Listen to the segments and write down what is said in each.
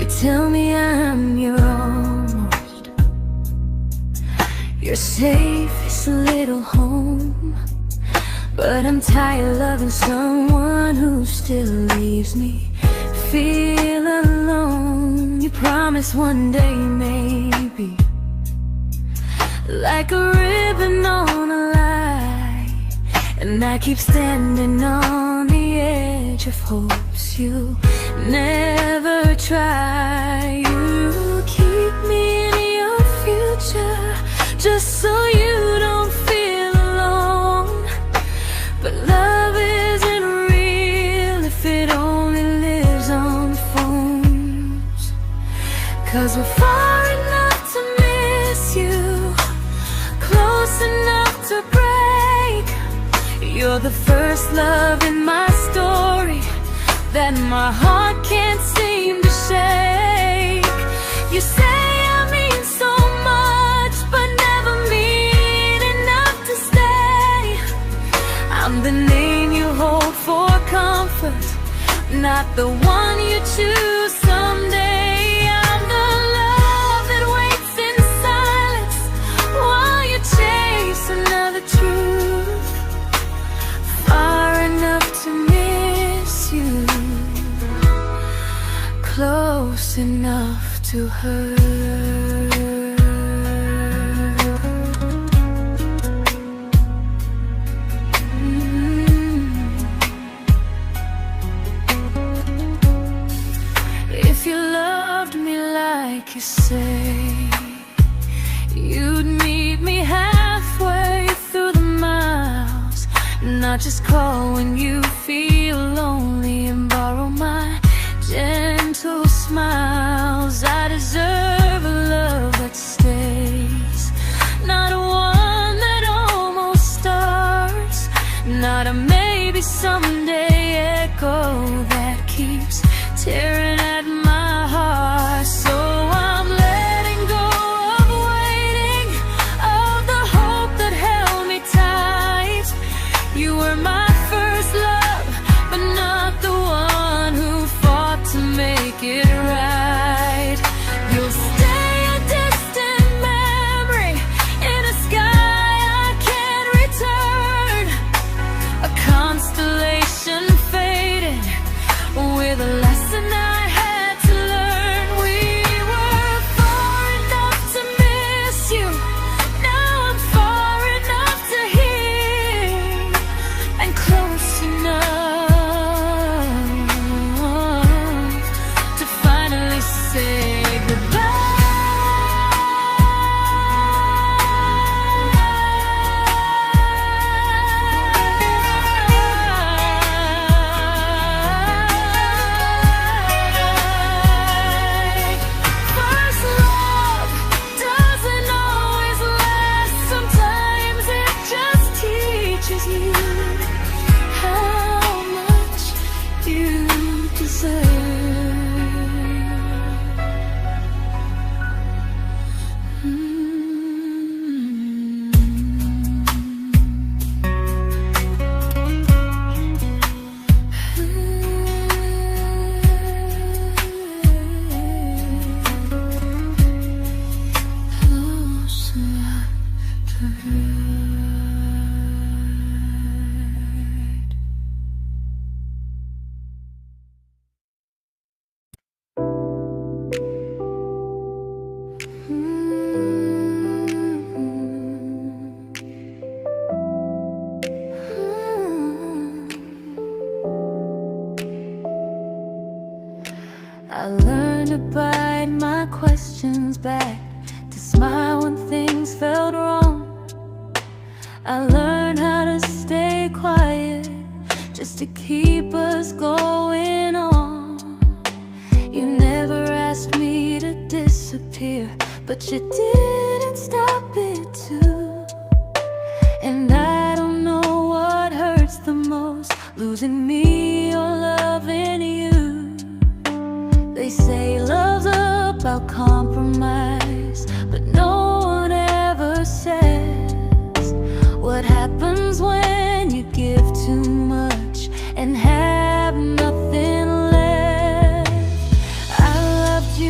tell me I'm your almost, your safest little home. But I'm tired loving someone who still leaves me feel alone. You promise one day maybe, like a ribbon on a line, and I keep standing on the edge of hopes you never try. You keep me in your future just so you don't feel alone. But love isn't real if it only lives on phones. 'Cause we're far enough to miss you, close enough to break. You're the first love in my story that my heart can't seem to shake. You say I mean so much, but never mean enough to stay. I'm the name you hold for comfort, not the one you choose someday. I'm the love that waits in silence while you chase another truth. Far enough to miss you, close enough to hurt. If you loved me like you say, you'd meet me halfway through the miles, not just call when you feel lonely and borrow my gentle smiles. I deserve a love that stays, not a one that almost starts, not a maybe someday echo that keeps tearing at my heart. So I'm letting go of waiting, of the hope that held me tight. You were my first love, but not the one who fought to make it right. You'll stay a distant memory in a sky I can't return, a constellation faded with a lesson I had to learn. We were far enough to miss you, now I'm far enough to hear, and close enough to finally say goodbye. First love doesn't always last, sometimes it just teaches you how much you deserve. Close enough to hurt. I learned to bite my questions back, to smile when things felt wrong. I learned how to stay quiet just to keep us going on. You never asked me to disappear, but you didn't stop it too. And I don't know what hurts the most, losing me or loving you. They say love's about compromise, but no one ever says what happens when you give too much and have nothing left. I loved you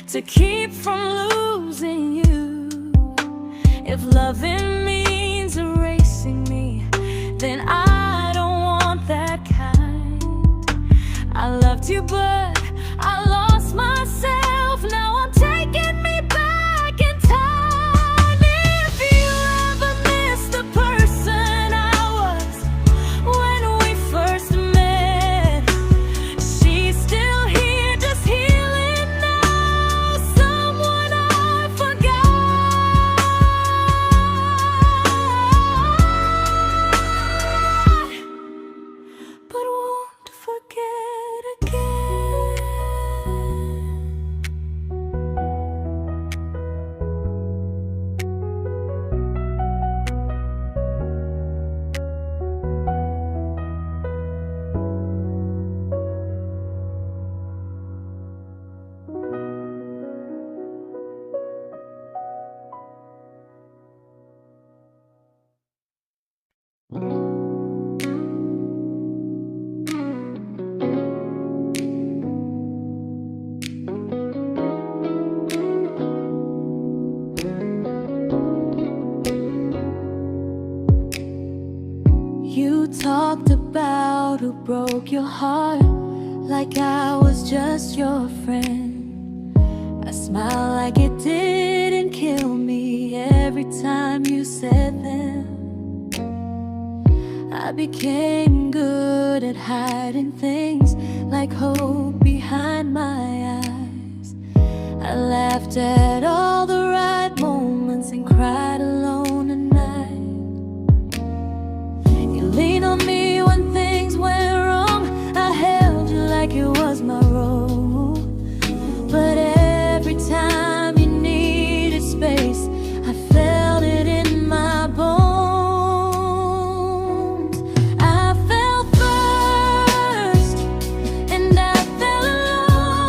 to keep from losing you. If loving means erasing me, then I don't want that kind. I loved you, but I lost myself. Now I'm taking me back in time. If you ever miss the person I was when we first met, she's still here, just healing now. Someone I forgot, but won't forget again. You talked about who broke your heart, like I was just your friend. I smiled like it didn't kill me every time you said them. I became good at hiding things like hope behind my eyes. I laughed at all the right moments and cried alone at night. You leaned on me when things went wrong. I held you like it was my role. But every time you needed space, I felt it in my bones. I fell first, and I fell alone.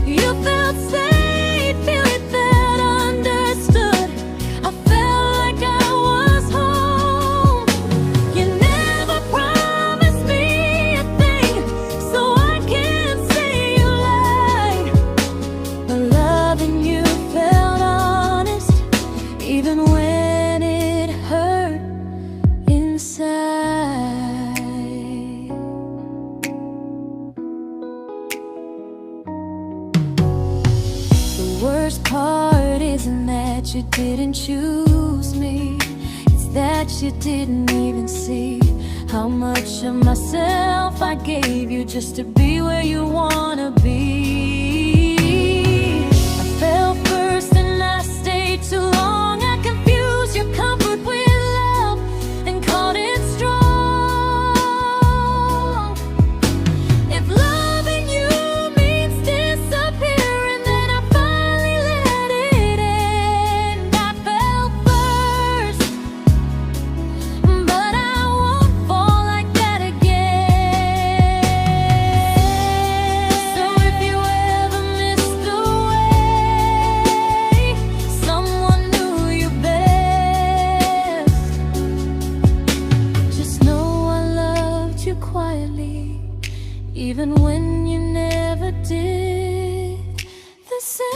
You felt safe, you felt understood. I felt like I was home. You never promised me a thing, so I can't say you lied. But loving you felt honest, even when it hurt inside. The worst part isn't that you didn't choose me, it's that you didn't even see how much of myself I gave you just to be where you wanna be. I fell first and I stayed too long. I confused your comfort with love and called it strong. If loving you means disappearing, then I finally let it end. I fell first, but I won't fall like that again. So if you ever missed the way someone knew you best, just know I loved you quietly, even when you never did the same.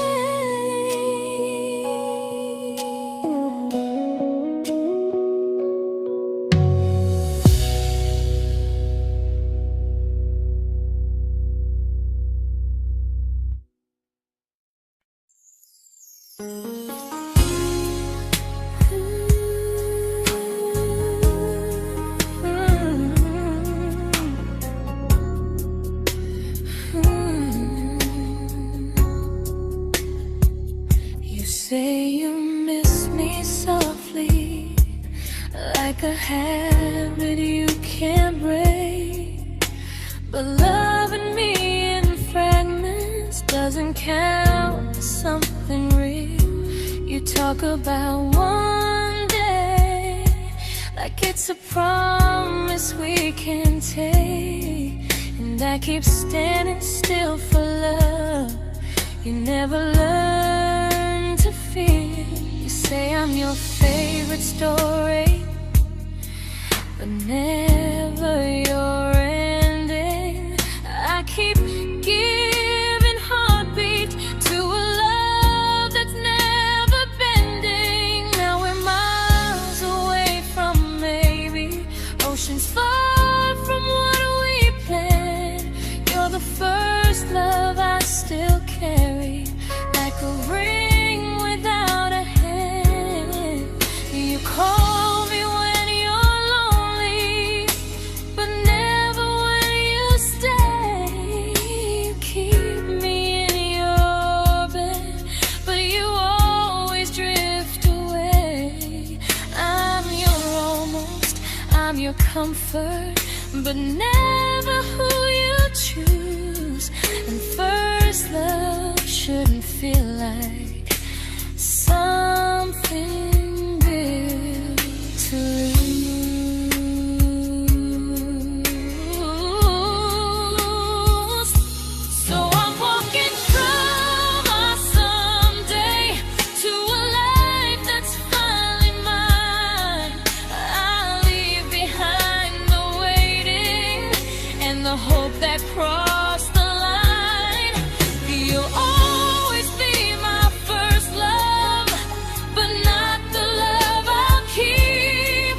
You say you miss me softly, like a habit you can't break. But loving me in fragments doesn't count as something real. You talk about one day like it's a promise we can take, and I keep standing still for love. You never learn to feel. You say I'm your favorite story, but never your ending. I keep giving heart comfort, but never who you choose. And first love shouldn't feel like something built to lose. So I'm walking from our someday to a life that's finally mine. I'll leave behind the waiting and the hope that crossed the line. You'll always be my first love, but not the love I'll keep.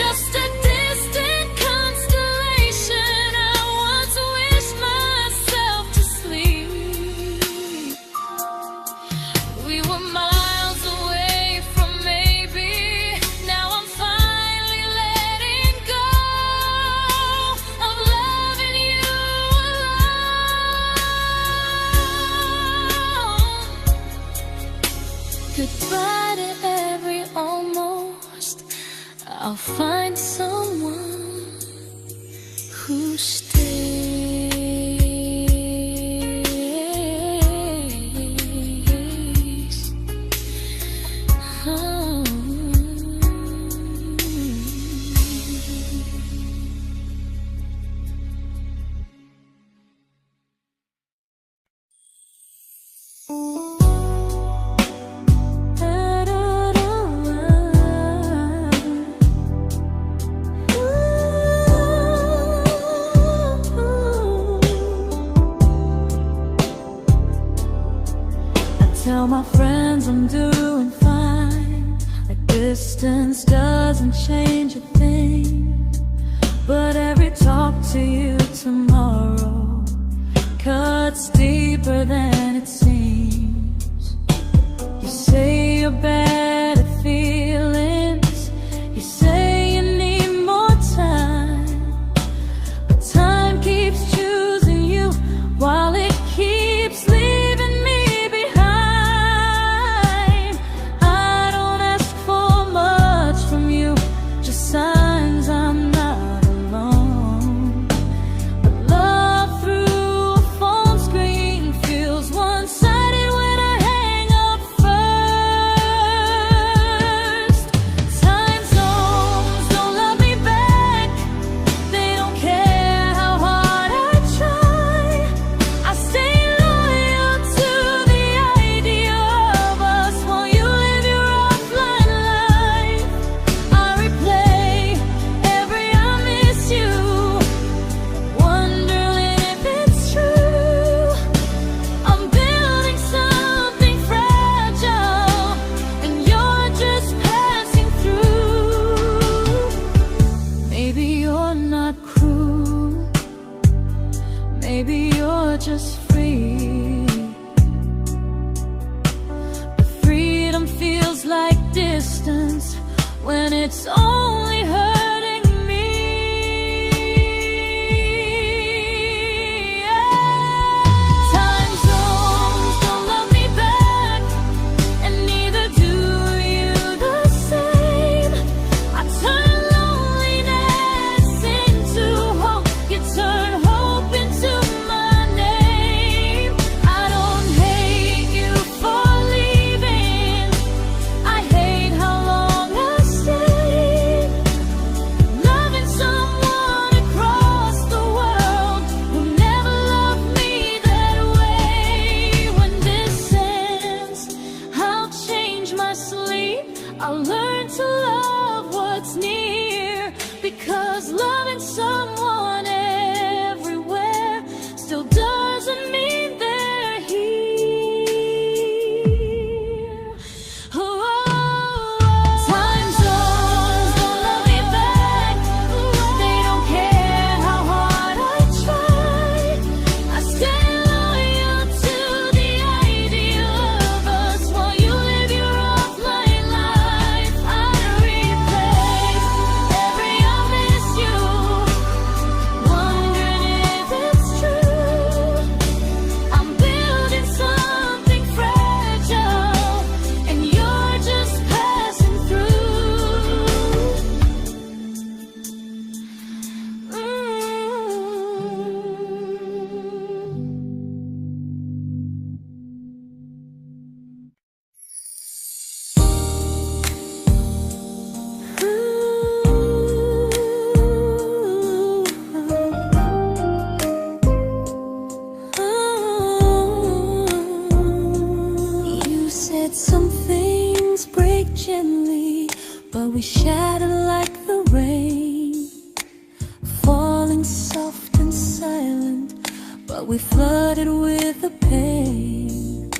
Just a distant constellation I once wished myself to sleep. We were miles away from maybe. Now I'm finally letting go of loving you alone. Goodbye to every almost. I'll find someone who stays. Oh. Tell my friends I'm doing fine, like distance doesn't change a thing. But every talk to you tomorrow cuts deeper than it seems. You say you're bad at feelings, you say you need more time, but time keeps choosing you while it keeps leaving me behind. I don't ask for much from you, just signs I'm not alone. But love through a phone screen feels one-sided when I hang up first. Time zones don't love me back, they don't care how hard I try. I stay loyal to the idea of us while you live your offline life. I replay every I miss you, wondering if it's true. I'm building something fragile, and you're just passing through. Maybe you're not cruel, maybe you're just free. But freedom feels like distance when it's only hurting me. Time zones don't love me back, and neither do you the same. I turn loneliness into hope, you turn hope into my name. I don't hate you for leaving, I hate how long I stayed. we shattered like the rain, falling soft and silent, but we flooded with the pain.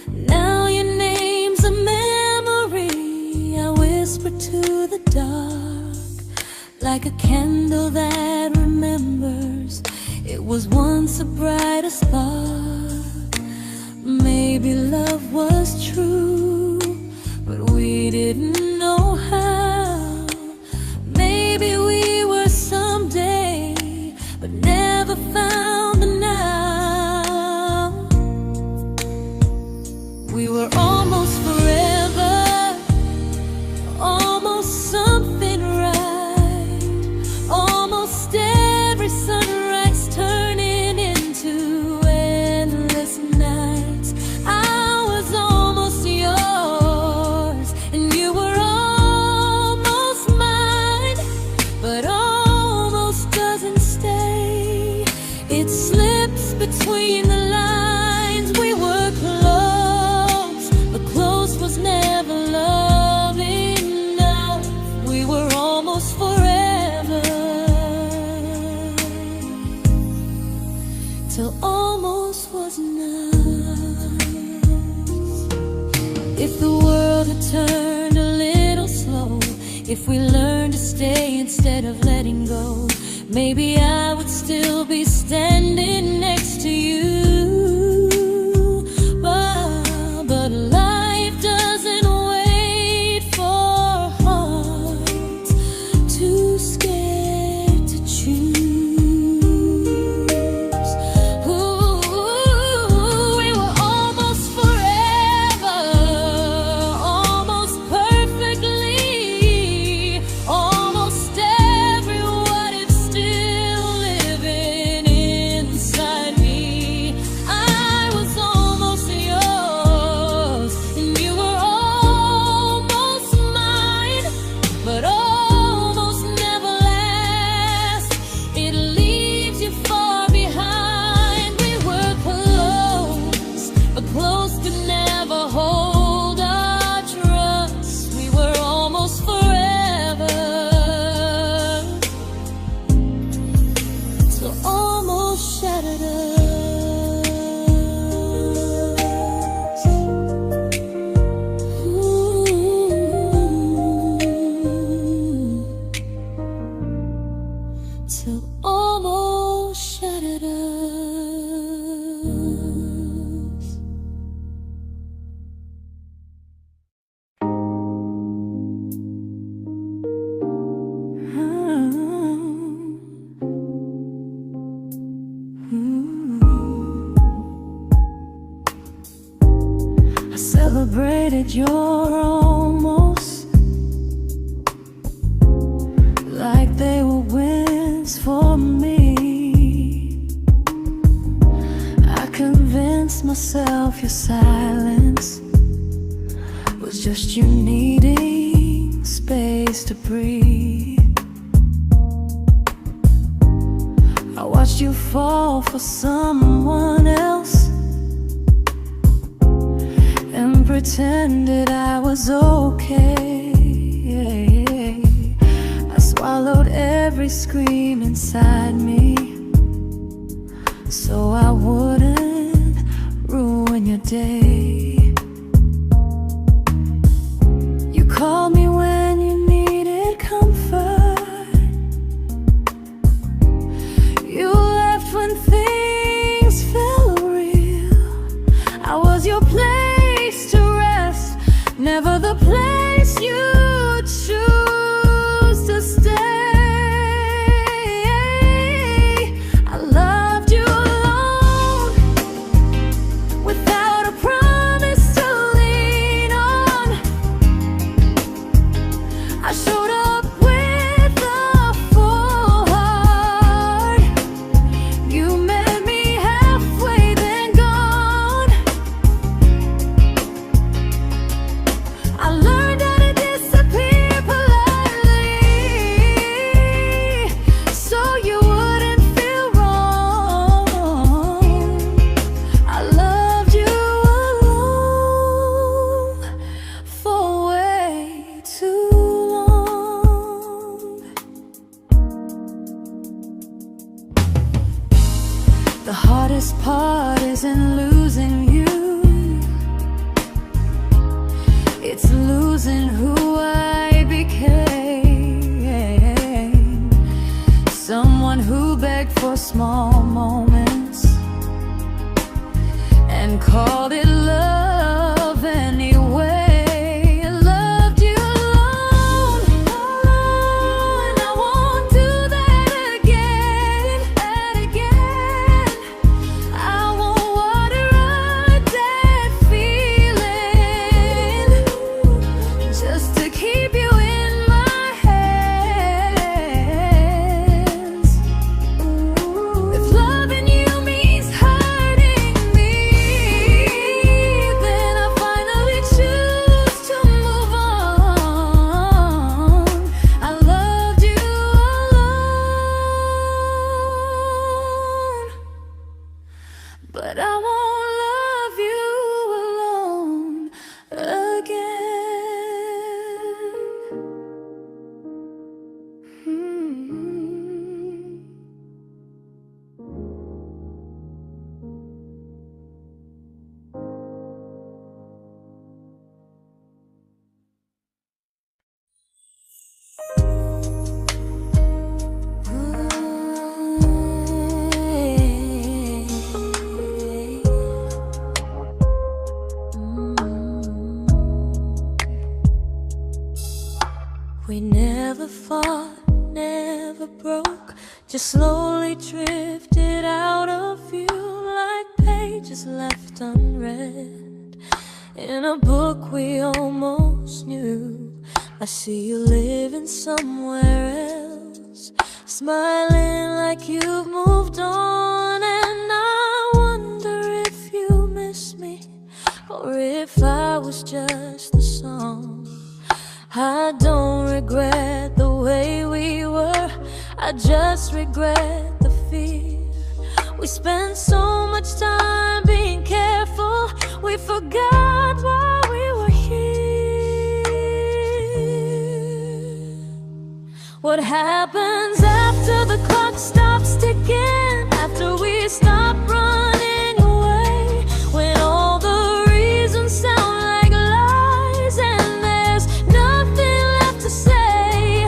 Now your name's a memory I whisper to the dark, like a candle that remembers it was once a brighter spark. Maybe love was true, but we didn't know how. Maybe we were someday, but never found the now. We were almost forever, almost something right, almost every sunrise turning into endless nights. I was almost yours, and you were almost mine, but almost doesn't stay. It slips between the lines. We were close, but close was never love enough. We were almost forever, till almost was enough. If the world had turned a little slow, if we learned to stay instead of letting go, maybe I would still be standing next to you. But life doesn't wait for hearts too scared to choose. Ooh, we were almost forever, almost perfectly, almost every what if still living inside me. I was almost yours, and you were almost mine, but almost never lasts. It leaves you far behind. We were close, but close could never hold our trust. We were almost forever, till almost shattered us. Ooh, till almost shattered us. I celebrated your almost like they were wins for me. I convinced myself your silence was just you needing space to breathe. I watched you fall for someone else and pretended I was okay. I swallowed every scream inside me so I wouldn't ruin your day. You called me when you needed comfort. You left when things felt real. I was your place to rest, never the place you choose to stay. I loved you alone, without a promise to lean on. I showed up with a full heart. You met me halfway, then gone. I learned heart isn't losing you, it's losing who I became. Someone who begged for small moments and called it love anyway. Loved you alone, and I won't do that again and again. I won't water a dead feeling just to keep you in my hands. If loving you means hurting me, then I finally choose to move on. I loved you alone, but I won't love you alone again. We never fought, never broke, just slowly drifted out of view like pages left unread in a book we almost knew. I see you living somewhere else, smiling like you've moved on, and I wonder if you miss me or if I was just a song. I don't regret the way we were, I just regret the fear. We spent so much time being careful, we forgot why we were here. What happens after the clock stops ticking, after we stop running away, when all the reasons sound like lies and there's nothing left to say?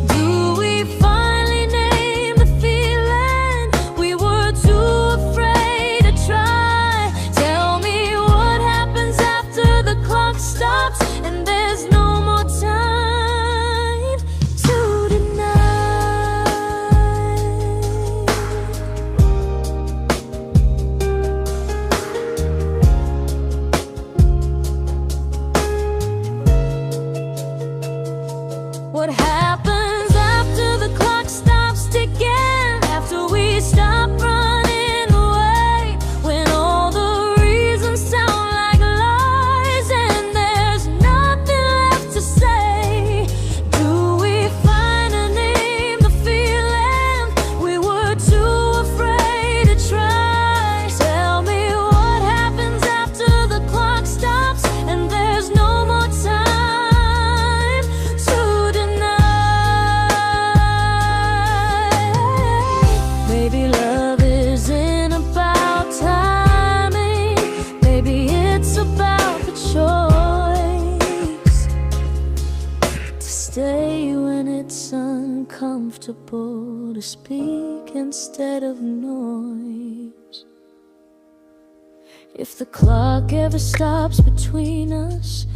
Do we finally name the feeling we were too afraid to try? Tell me what happens after the clock stops and there's no more time to deny. What happens after the clock stops ticking, after we stop running away, when all the reasons sound like lies and there's nothing left to say? Do we finally name the feeling we were too afraid to try? Tell me what happens after the clock stops and there's no more time to deny. Maybe love isn't about timing, maybe it's about the choice to stay when it's uncomfortable, to speak instead of noise. If the clock ever stops between us,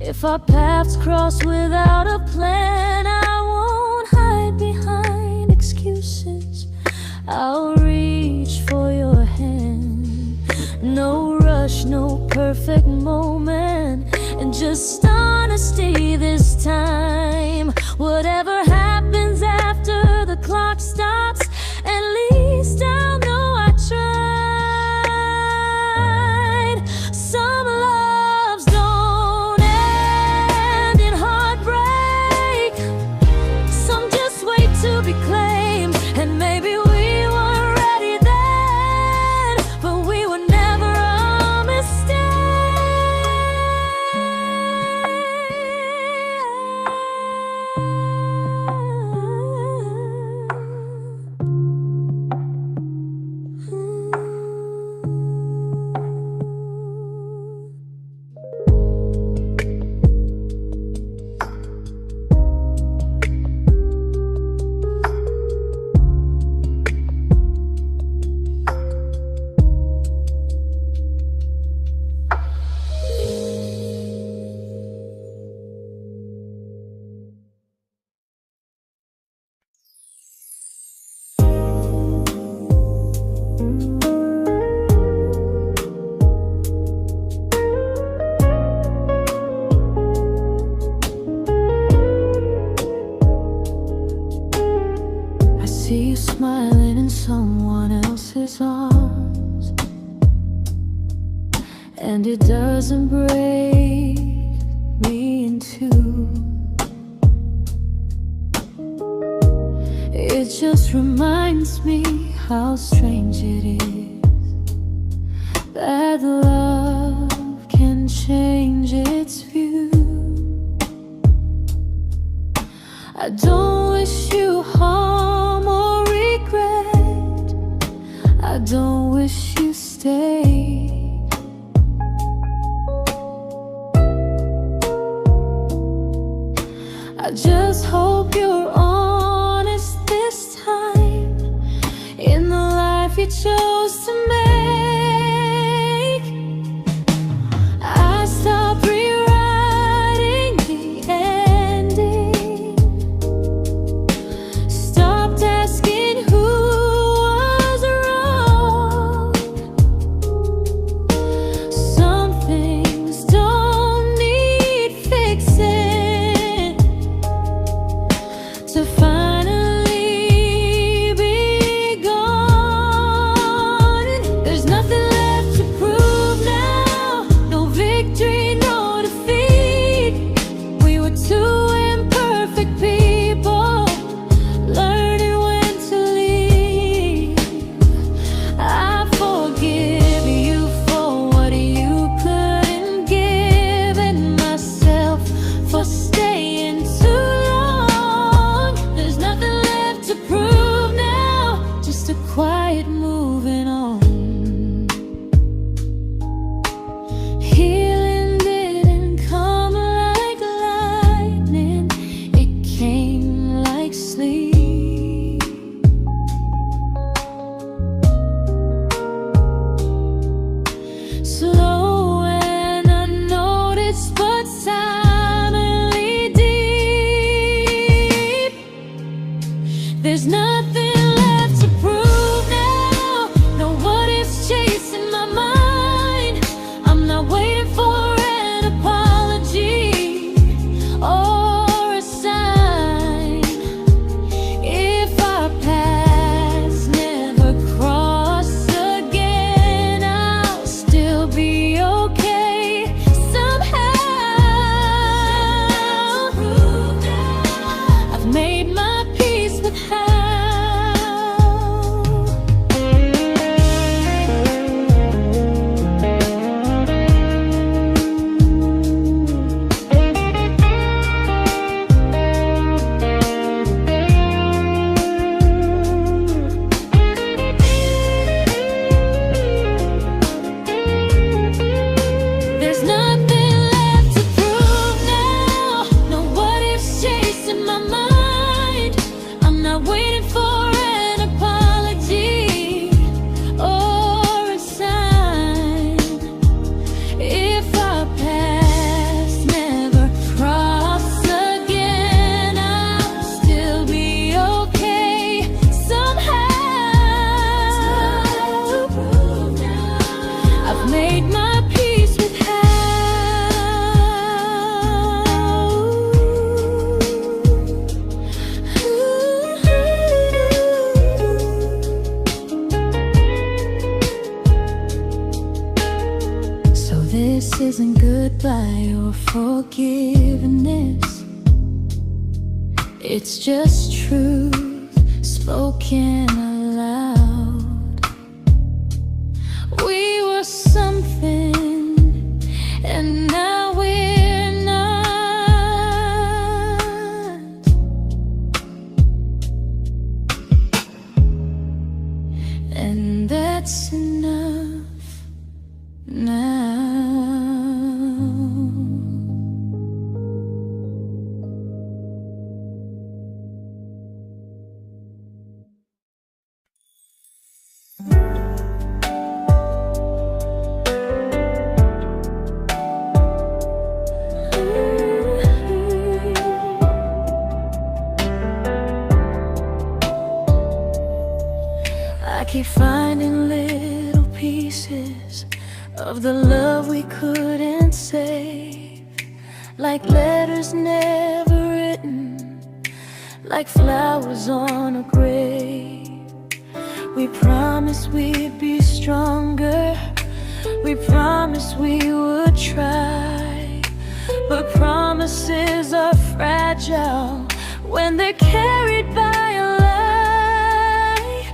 if our paths cross without a plan, I won't hide behind excuses, I'll reach for your hand. No rush, no perfect moment, and just honesty this time. Whatever happens after the clock stops, at least I'll know I tried. Some loves don't end in heartbreak, some just wait to be claimed, and maybe we weren't ready then, but we were never a mistake. and it doesn't break me in two. It just reminds me how strange it is that love can change its view. I don't wish you harm or regret. I don't wish you stay. I just hope you're honest this time in the life you chose to make. I stopped rewriting the ending, stopped asking who was wrong. Some things don't need fixing to finally be gone. There's nothing left to prove now, no victory, no defeat. We were two imperfect people, learning when to leave. I forgive you for what you couldn't give, and myself for staying too long. There's nothing left to prove now, just a quiet moving on. Healing didn't come like lightning, it came like sleep. Slow and unnoticed, but silently deep. There's nothing left to prove now, no what ifs chasing my mind. I'm not waiting for an apology or a sign. If our paths never cross again, I'll still be okay somehow. I've made my peace with how. There's nothing left to prove now, no what ifs chasing my mind. I'm not waiting for an apology or a sign. If our paths never cross again, I'll still be okay somehow. I've made my peace with how. So this isn't goodbye or forgiveness, it's just truth spoken aloud. We were something, and now we're not. And that's enough now. I keep finding little pieces of the love we couldn't save, like letters never written, like flowers on a grave. We promised we'd be stronger, We promised we would try, but promises are fragile when they're carried by a lie.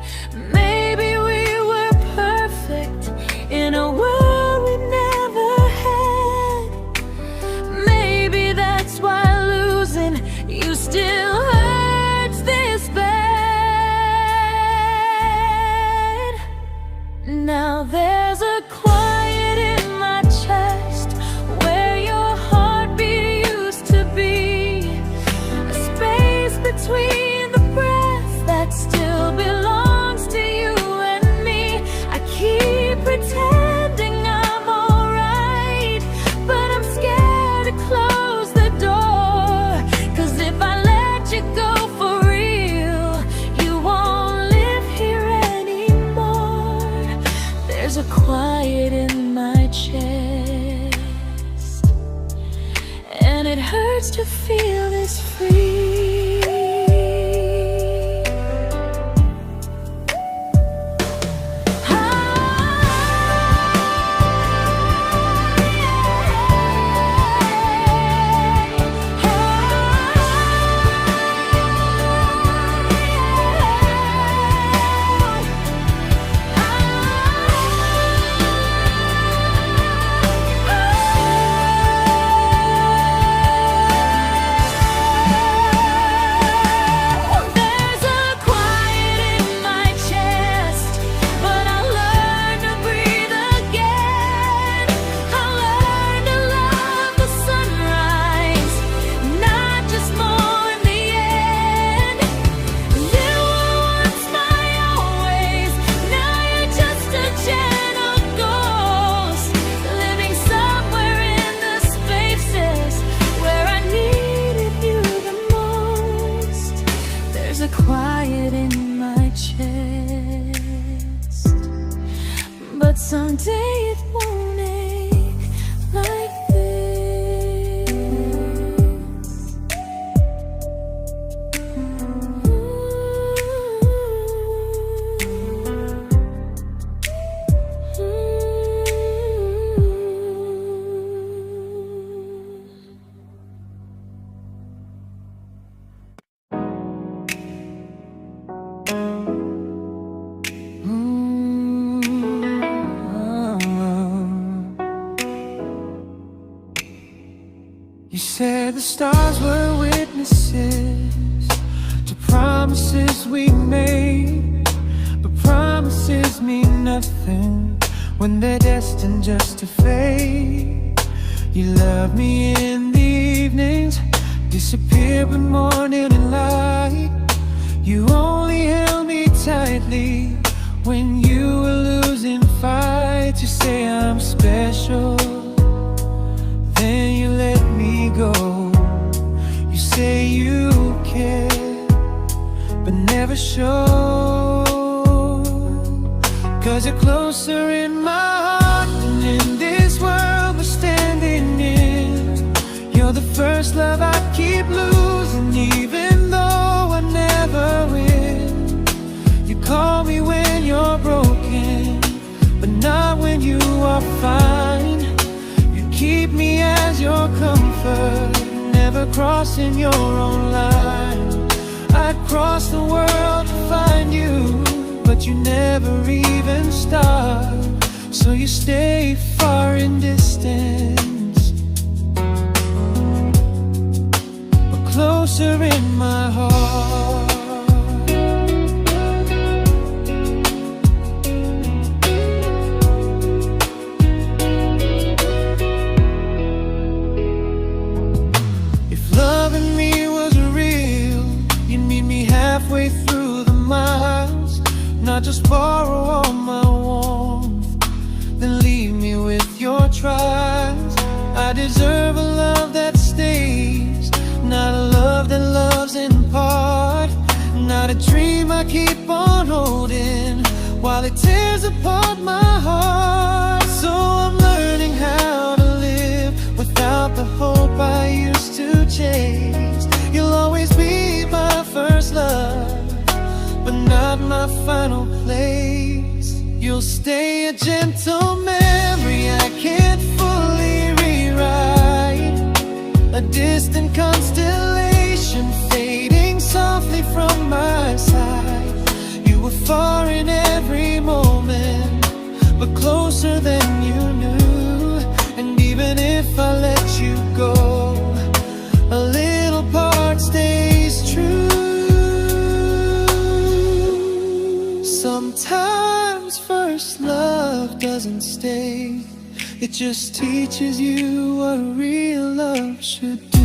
Maybe we were perfect in a world we never had. Maybe that's why losing you still hurts this bad. Now there's a quiet in my chest where your heartbeat used to be, a space between the breaths that still belongs to you and me. I keep pretending I'm alright, but I'm scared to close the door, 'cause if I let you go for real, you won't live here anymore. There's a quiet in my chest, and it hurts to feel this free. Quiet in my chest, but someday it won't ache like this. You said the stars were witnesses to promises we made, but promises mean nothing when they're destined just to fade. You love me in the evenings, disappear when morning and light. You only held me tightly when you were losing fights. You say I'm special, then you let me go. You say you care, but never show, 'cause you're closer in my heart than in this world we're standing in. You're the first love I keep losing, even though I never win. You call me when you're broken, but not when you are fine. Keep me as your comfort, never crossing your own line. I'd cross the world to find you, but you never even start. So you stay far in distance, but closer in my heart. Halfway through the miles, not just borrow all my warmth, then leave me with your trials. I deserve a love that stays, not a love that loves in part, not a dream I keep on holding while it tears apart my heart. So I'm learning how to live without the hope I used to chase. You'll always be my first love, but not my final place. You'll stay a gentle memory mistake. It just teaches you what real love should do.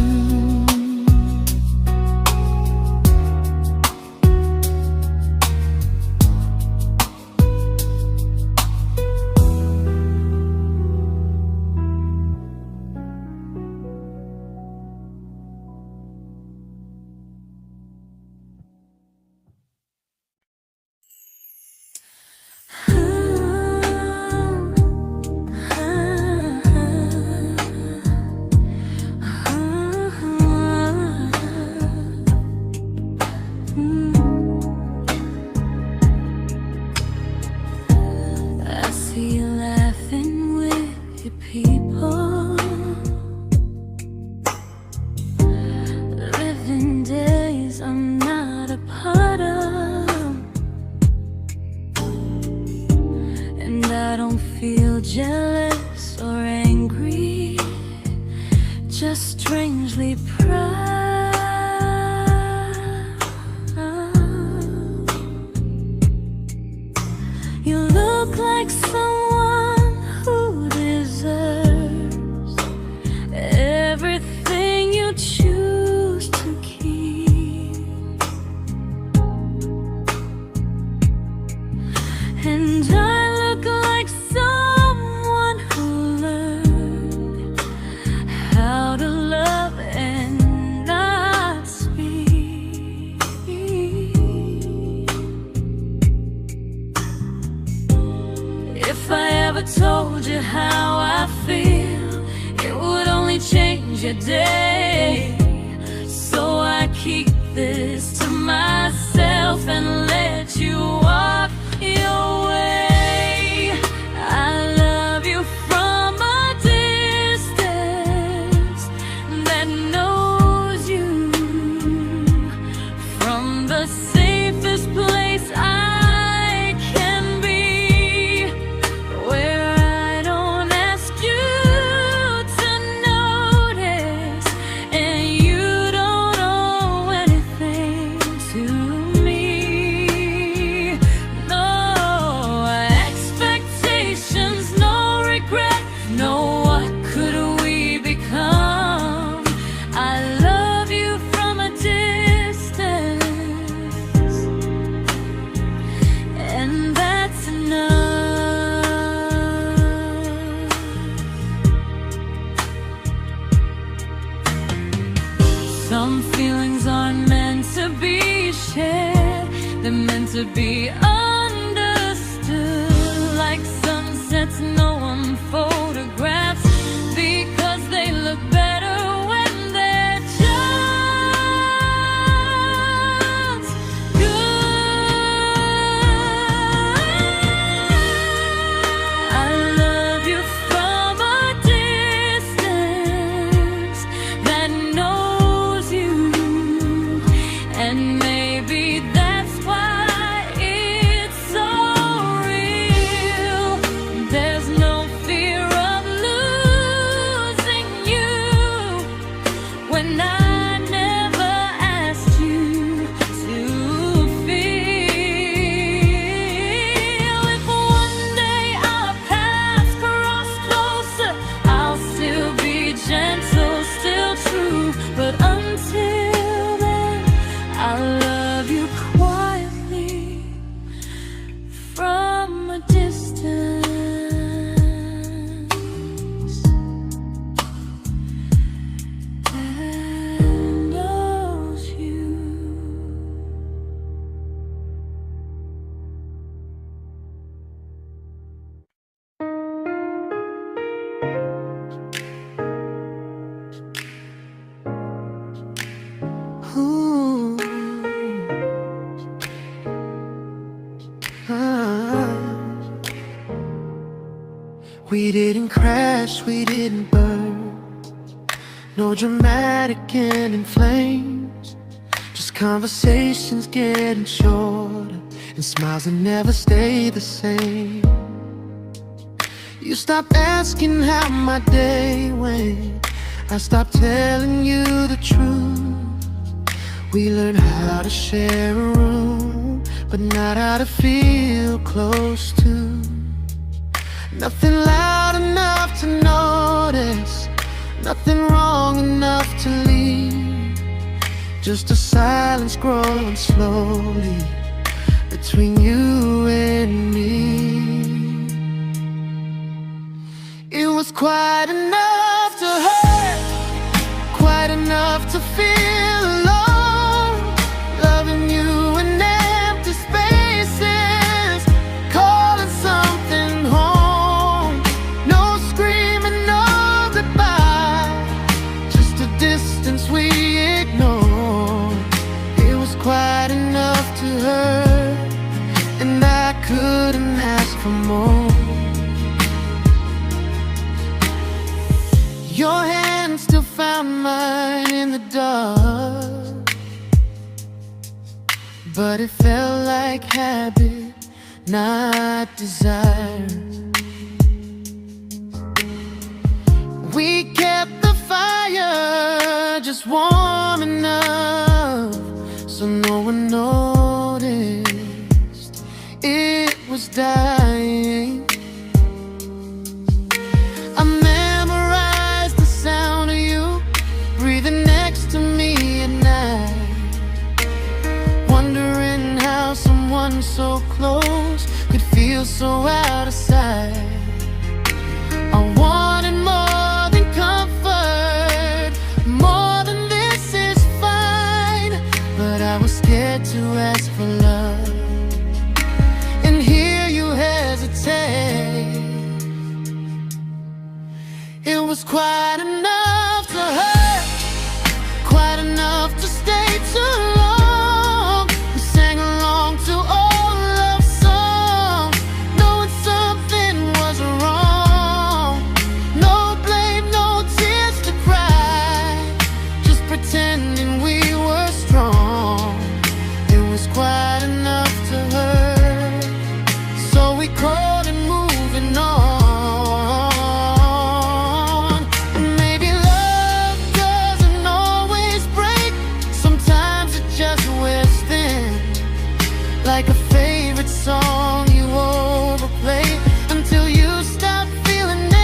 Jealous or angry, just strangely proud. You look like someone who deserves everything you choose to keep. And I look like someone who learned how to love and not speak. If I ever told you how I feel, it would only change your day. So I keep this to myself and let you walk your way. I love you from a distance that knows you, from the safest place I can be, where I don't ask you to notice and you don't owe anything to me. No expectations, no regret, no what could we become. I love you from a distance, and that's enough. Some feelings aren't meant to be shared, they're meant to be understood, like sunsets no one photographs, because they look better when they're just good. I love you from a distance that knows you, and maybe that's why it's so real. There's no fear of losing you when I never asked you to feel. If one day our paths cross closer, I'll still be gentle, still true. But until then, I love you quietly from a distance. And knows you. Ooh. Ah. We didn't crash, we didn't burn, no dramatic end in flames, just conversations getting shorter and smiles that never stay the same. You stopped asking how my day went, I stopped telling you the truth. We learned how to share a room, but not how to feel close to. Nothing loud enough to notice, nothing wrong enough to leave. Just a silence growing slowly between you and me. It was quite enough to hurt, quite enough to feel alone. Loving you in empty spaces, calling something home. No screaming, no goodbye, just a distance we ignored. It was quite enough to hurt, and I couldn't ask for more. Your hand still found mine in the dark, but it felt like habit, not desire. We kept the fire just warm enough so no one noticed it was dying. I memorized the sound of you breathing next to me at night, wondering how someone so close could feel so out of sight. I wanted more than comfort, more than this is fine, but I was scared to ask for love and hear you hesitate. It was quite enough to hurt, quite enough to stay too long. We sang along to old love songs, knowing something was wrong. No blame, no tears to cry, just pretending we were strong. It was quite enough to hurt, so we called and moving on. Like a favorite song you overplay until you stop feeling it.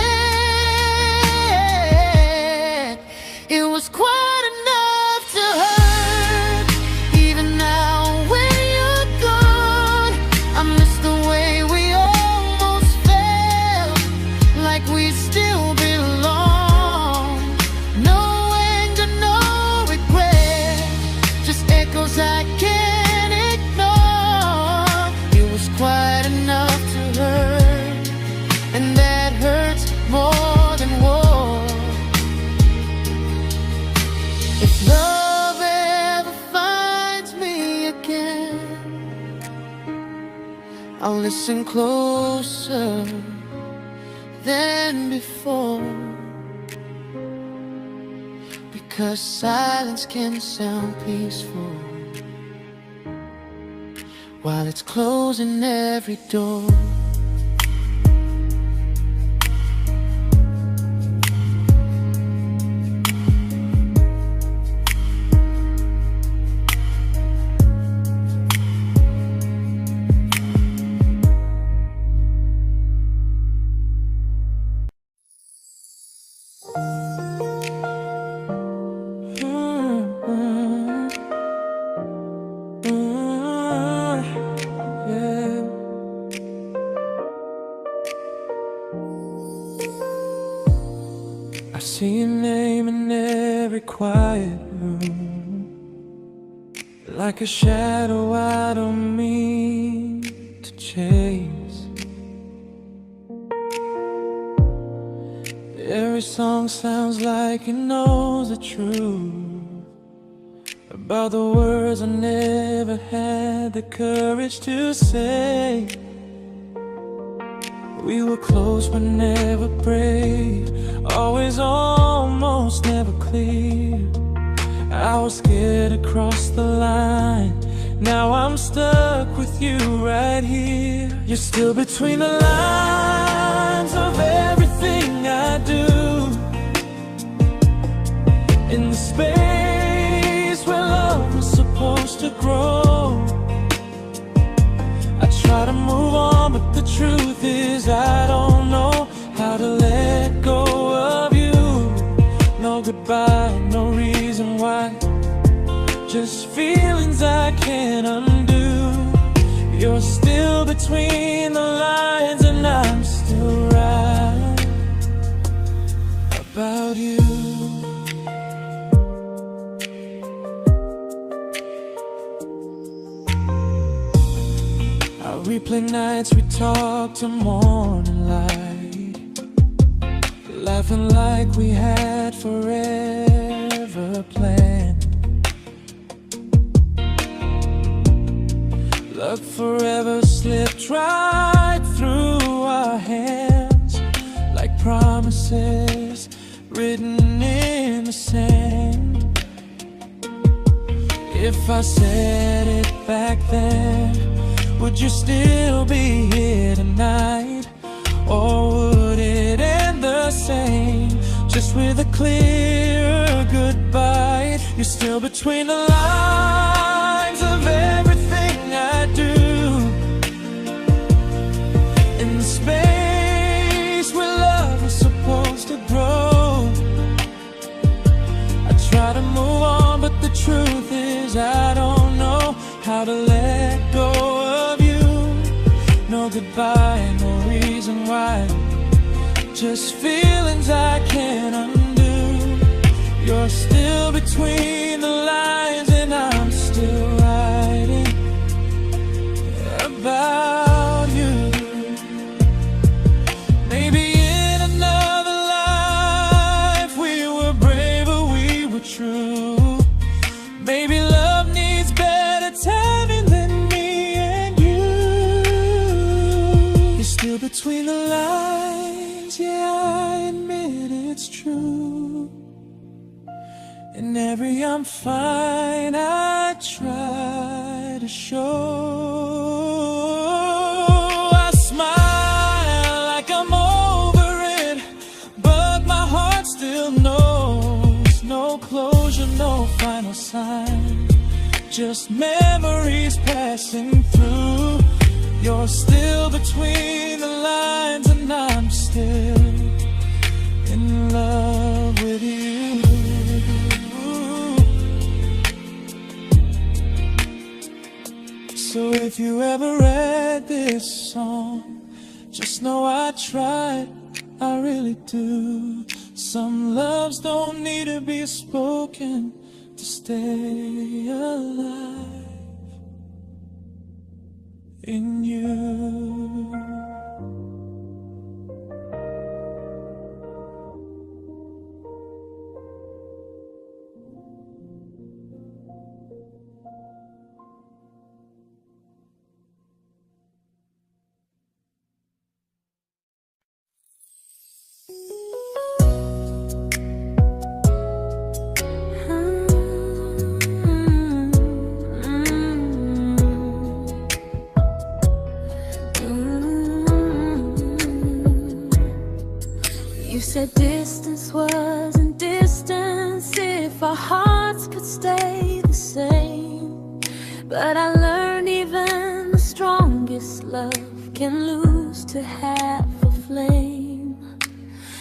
It was quite enough to hurt. Even now when you're gone, I miss the way we almost felt, like we still belong. No anger, no regret, just echoes I can't ignore. Quite enough to hurt, and that hurts more than war. If love ever finds me again, I'll listen closer than before, because silence can sound peaceful while it's closing every door. I see your name in every quiet room, like a shadow I don't mean to chase. Every song sounds like it knows the truth about the words I never had the courage to say. We were close but never brave, always almost never clear. I was scared to cross the line, now I'm stuck with you right here. You're still between the lines of everything I do, in the space where love was supposed to grow. I try to move on, but the truth is I don't know between the lines, and I'm still right about you. I replay nights we talk till morning light, laughing like we had forever planned. Luck forever slipped right through our hands, like promises written in the sand. If I said it back then, would you still be here tonight? Or would it end the same, just with a clear goodbye? You're still between the lines of everything I do, in the space where love was supposed to grow. I try to move on, but the truth is I don't know how to let go of you. No goodbye, no reason why, just feelings I can't undo. You're still between the lines, and I'm still writing about you. Maybe in another life we were braver, we were true. Maybe love needs better timing than me and you. You're still between the lines, yeah, I admit it's true. In every I'm fine I try to show. I smile like I'm over it, but my heart still knows. No closure, no final sign, just memories passing through. You're still between the lines, and I'm still in love with you. So if you ever read this song, just know I tried, I really do. Some loves don't need to be spoken to stay alive in you. You said distance wasn't distance if our hearts could stay the same. But I learned even the strongest love can lose to half a flame.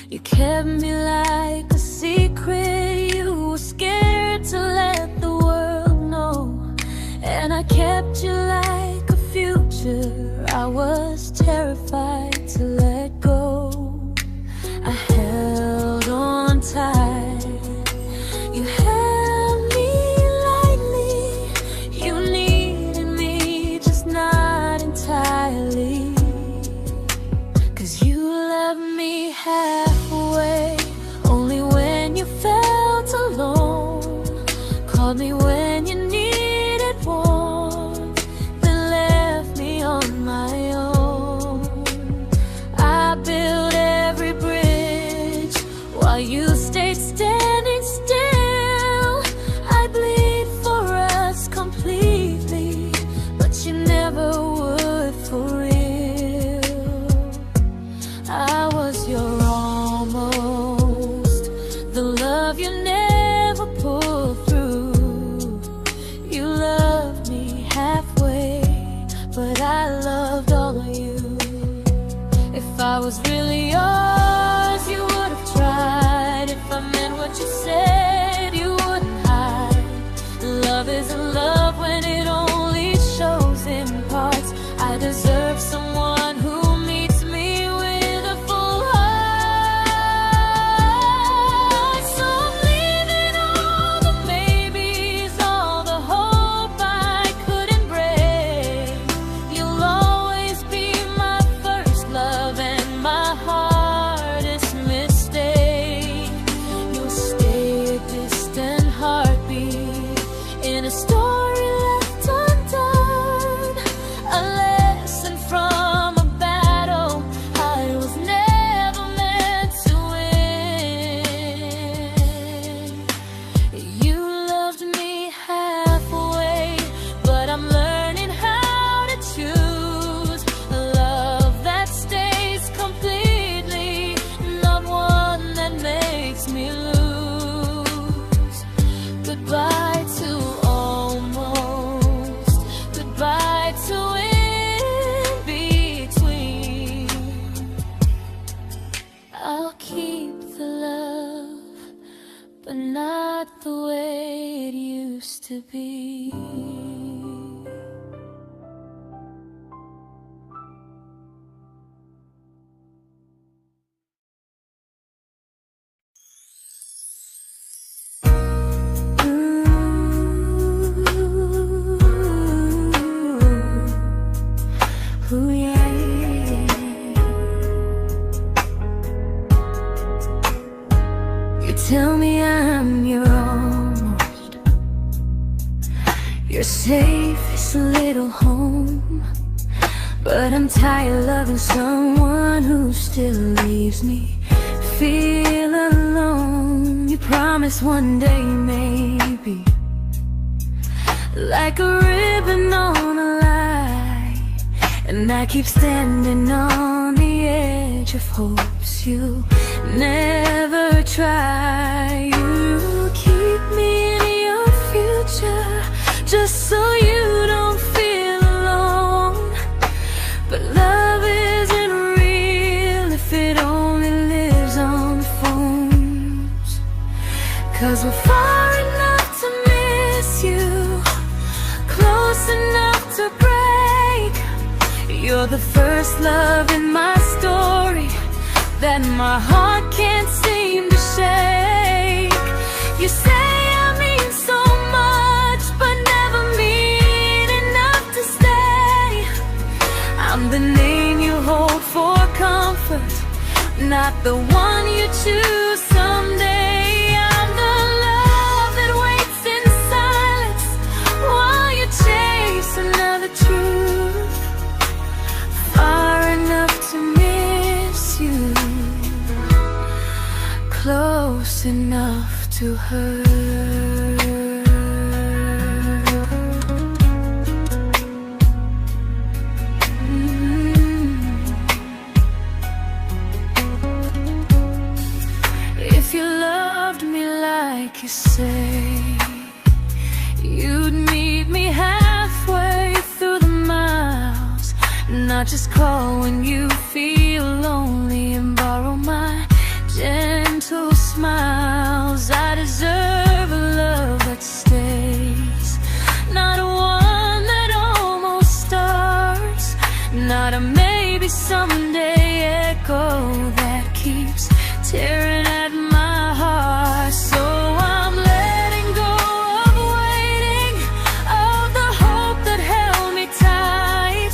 You kept me like a secret, you were scared to let the world know. And I kept you like a future, I was terrified to let go. I held on tight, you held me lightly. You needed me, just not entirely. 'Cause you left me halfway, only when you felt alone. Called me when you needed warmth, then left me on my own. I built every bridge while you stayed standing still. I bleed for us completely, but you never would for real. I was your almost, the love you never pulled through. You loved me halfway, but I loved all of you. If I was really yours, you would have tried. If I meant what you said, you wouldn't hide. Love isn't love when it only shows in parts. I deserve someone but not the way it used to be. Ooh, yeah, yeah. You tell me I'm your almost, your safest little home, but I'm tired loving someone who still leaves me feel alone. You promise one day maybe, like a ribbon on a line, and I keep standing on the edge of hopes you never try. You keep me in your future just so you don't feel alone. But love isn't real if it only lives on the phones. 'Cause we're far enough to miss you, close enough to break. You're the first love in my story that my heart can't seem to shake. You say I mean so much, but never mean enough to stay. I'm the name you hold for comfort, not the one you choose someday. I'm the love that waits in silence while you chase another truth. Far enough to miss you, close enough to hurt. If you loved me like you say, you'd meet me halfway through the miles, not just call when you feel lonely and borrow my gentle smiles. I deserve a love that stays, not a one that almost starts, not a maybe someday echo that keeps tearing at my heart. So I'm letting go of waiting, of the hope that held me tight.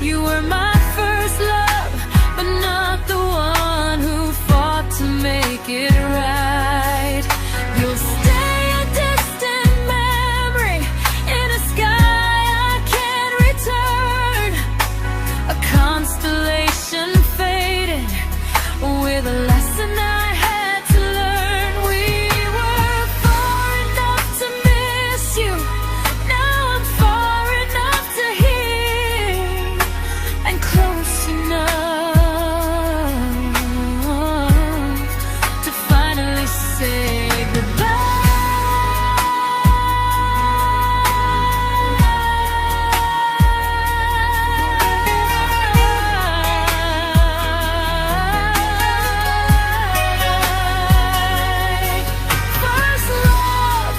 You were my first love, but not the one who fought to make it right. You'll stay a distant memory in a sky I can't return, a constellation faded with a lesson I had to learn. We were far enough to miss you, now I'm far enough to hear, and close enough to finally say first love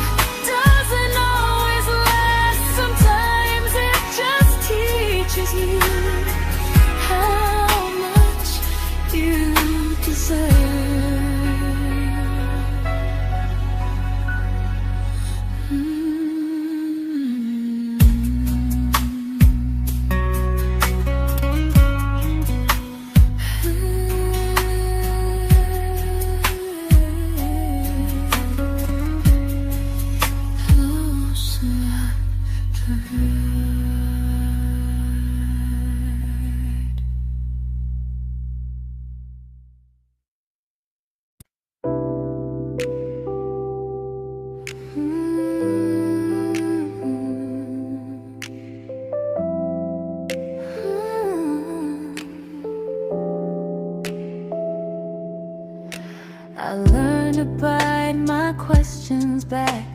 doesn't always last. Sometimes it just teaches you how much you deserve. Close enough to hurt. I learned to bite my questions back,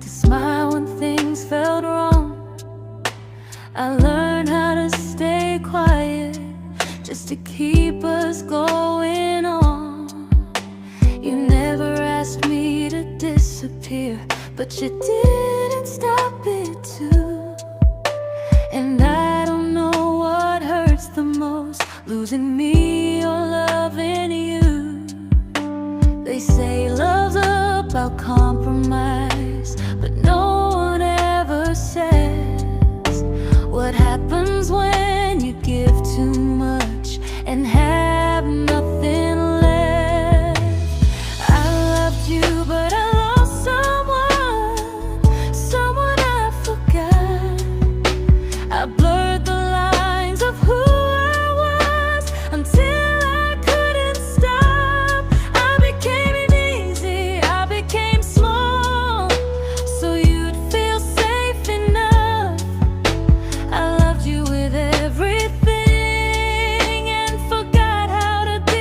to smile when things felt wrong. I learned how to stay quiet just to keep us going on. You never asked me to disappear, but you didn't stop it too. And I don't know what hurts the most, losing me or loving you. They say love's about compromise, but no one ever says what happens when you give too much and have nothing left. I loved you, but I lost someone I forgot. I blurred the lines of who I was until I couldn't stop. I became easy, I became small, so you'd feel safe enough. I loved you with everything and forgot how to be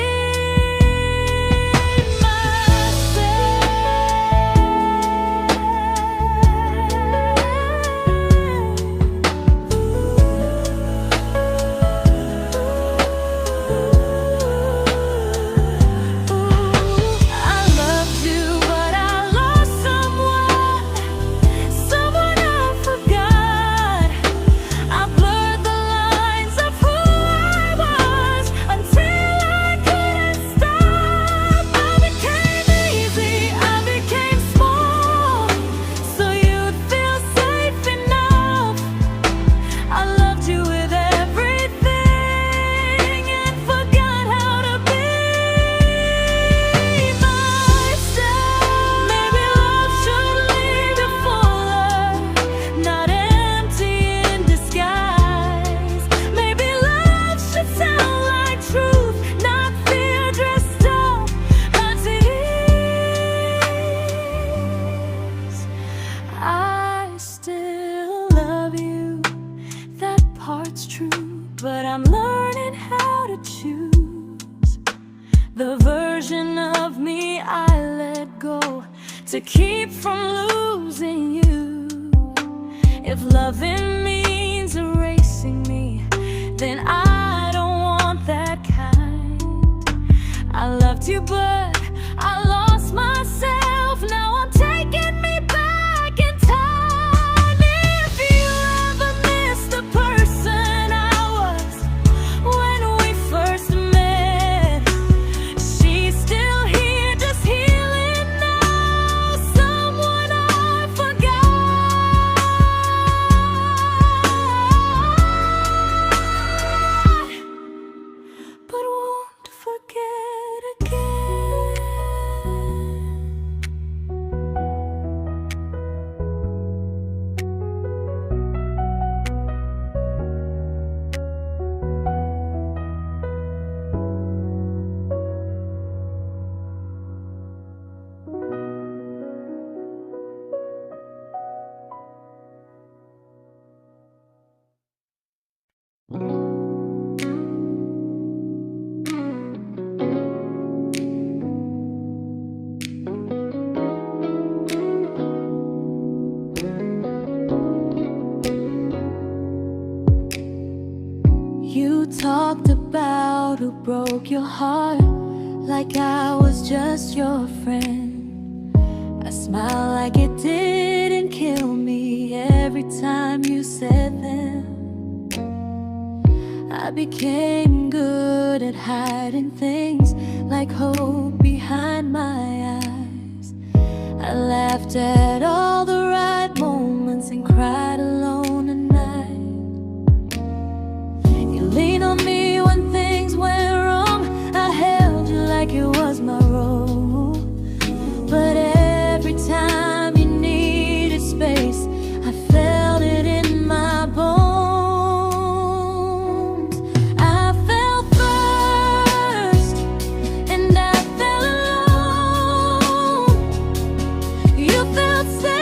but I'm learning how to choose the version of me I let go to keep from losing you. If loving means erasing me, then I don't want that kind. I loved you, but I lost myself. Now I'm taking me back in time. If you ever miss the person I was when we first met, she's still here, just healing now. Someone I forgot, but won't forget again. You talked about who broke your heart, like I was just your friend. I smile like it didn't kill me every time you said them. I became good at hiding things like hope behind my eyes. I laughed at all the right moments and cried alone at night. You leaned on me when things went wrong. I held you like it was my role. But every time you needed space, I felt it in my bones. I fell first, and I fell alone. You felt safe.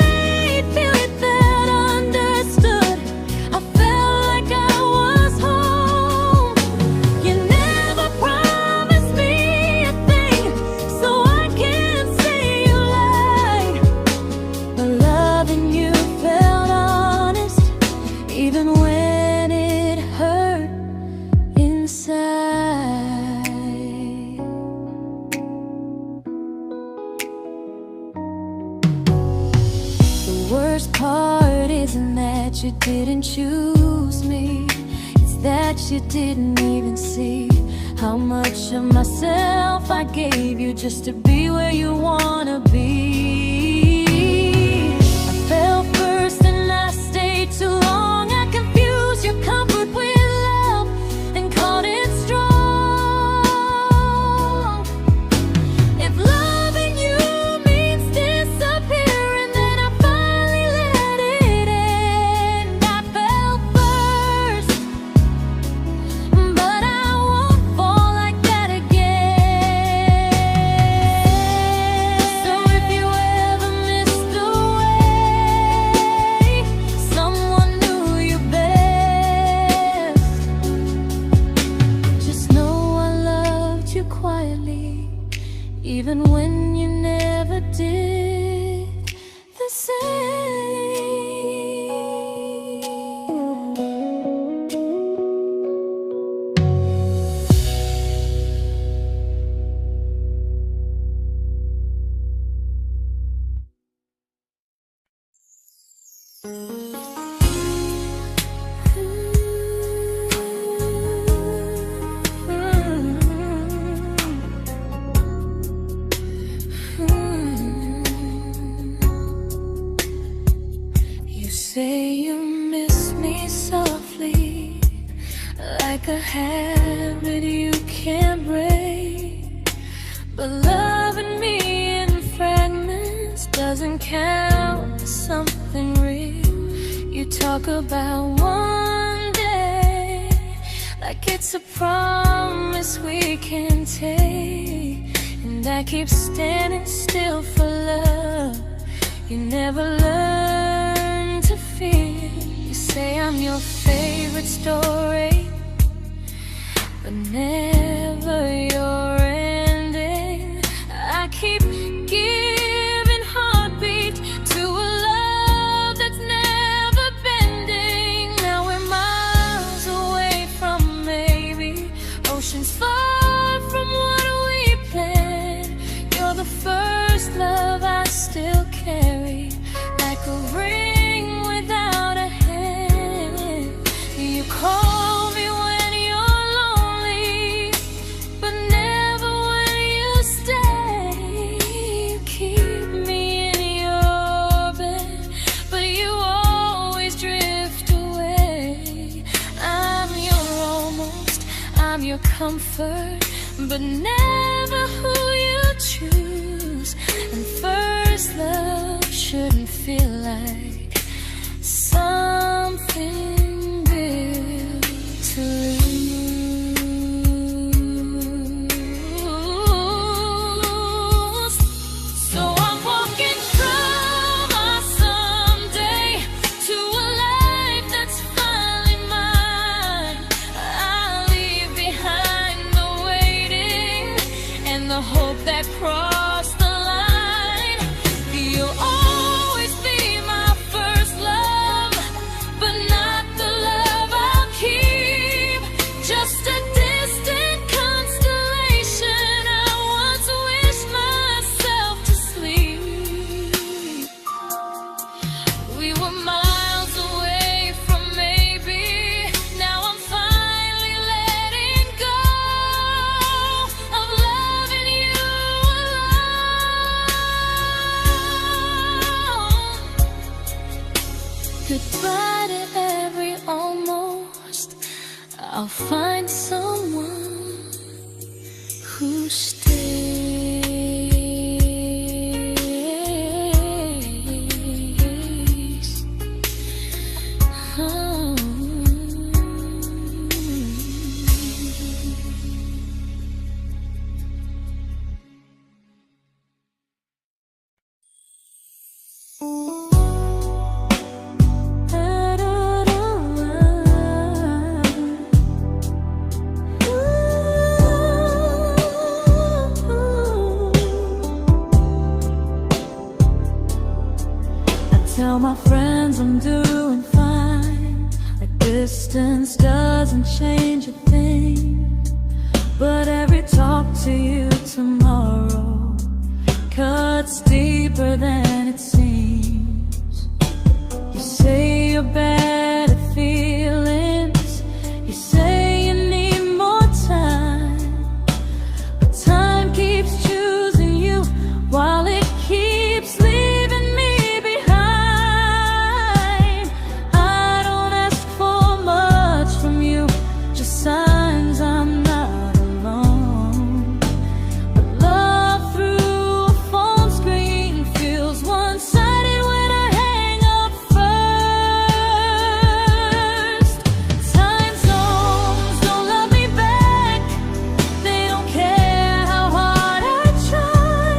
worst part isn't that you didn't choose me, it's that you didn't even see how much of myself I gave you just to be where you wanna be. I fell first and I stayed too long. I confused your comfort with love and called it strong. If loving you means disappearing, then I finally let it end. I fell first, but I won't fall like that again. So if you ever missed the way someone knew you best, just know I loved you quietly, even when you never did the same. You say you miss me softly, like a habit you can't break. But loving me in fragments doesn't count as something real. You talk about one day like it's a promise we can take, and I keep standing still for love. You never learn to feel. You say I'm your favorite story, but never your ending. I keep giving heartbeat to a love that's never bending. Now we're miles away from maybe oceans far from what we planned. You're the first love I still carry, like a ring without a hand. You call me when you're lonely, but never when you stay. You keep me in your bed, but you always drift away. I'm your almost, I'm your comfort, but never who you choose. And first love shouldn't feel like something built to lose. So I'm walking from my someday to a life that's finally mine. I'll leave behind the waiting and the hope that crossed the line. You'll always be my first love, but not the love I'll keep. Just a distant constellation I once wished myself to sleep. We were miles away from maybe. Now I'm finally letting go of loving you alone. Goodbye to every almost. I'll find someone who stays. Oh. Tell my friends I'm doing fine, like distance doesn't change a thing. But every talk to you tomorrow cuts deeper than it seems. your better feelings. You say you need more time, but time keeps choosing you while it keeps leaving me behind. I don't ask for much from you, just signs I'm not alone. But love through a phone screen feels one-sided when I hang up first. Time zones don't love me back, they don't care how hard I try.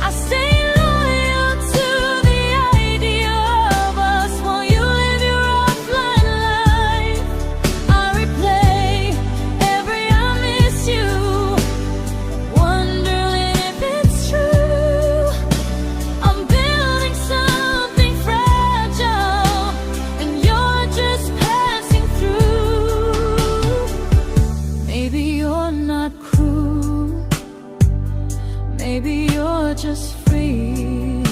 I stay loyal to the idea of us while you live your offline life. I replay every I miss you, wondering if it's true. I'm building something fragile, and you're just passing through. Maybe you're not cruel, maybe you're just free.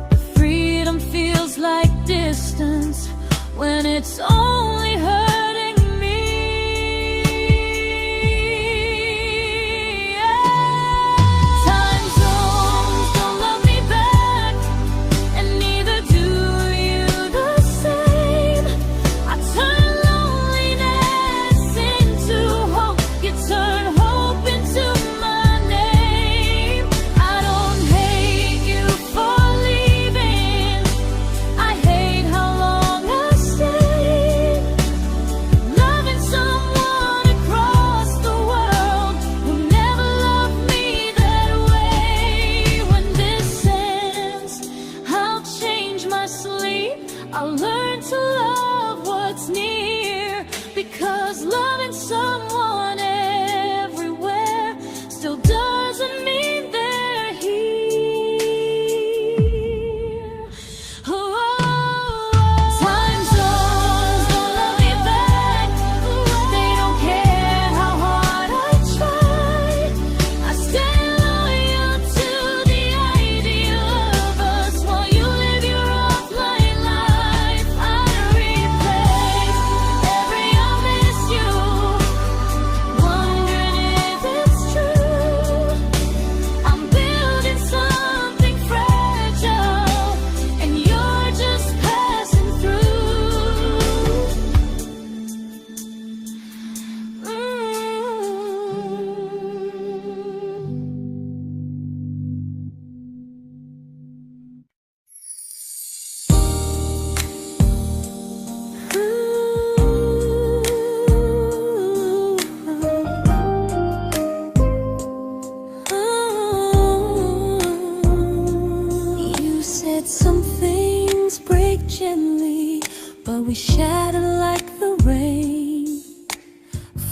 But freedom feels like distance when it's only hurting me. Time zones don't love me back, and neither do you the same. I turn loneliness into hope, you turn hope into my name. I don't hate you for leaving, I hate how long I stayed. Loving someone across the world who never loved me that way. When this ends, I'll change my sleep, I'll learn to love what's near, because loving someone everywhere still doesn't mean they're here. Time zones don't love me back, they don't care how hard I try. I stay loyal to the idea of us while you live your offline life. I replay every I miss you, wondering if it's true. I'm building something fragile, and you're just passing through. You said some things break gently, but we shatter like the rain,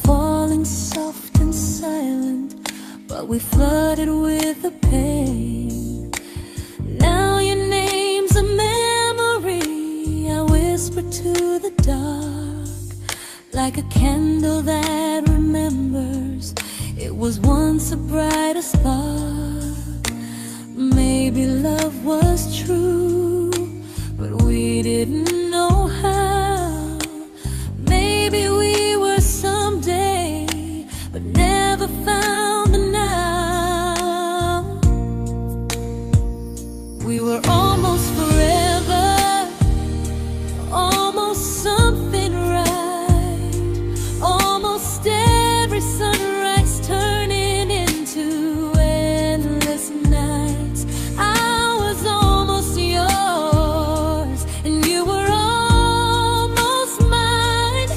falling soft and silent, but we flooded with the pain. Now your name's a memory I whisper to the dark, like a candle that remembers it was once a brighter spark. Maybe love was true, but we didn't know how. Maybe we were someday, but never found the now. We were almost forever, almost something right, almost every sunrise turning into endless nights. I was almost yours, and you were almost mine,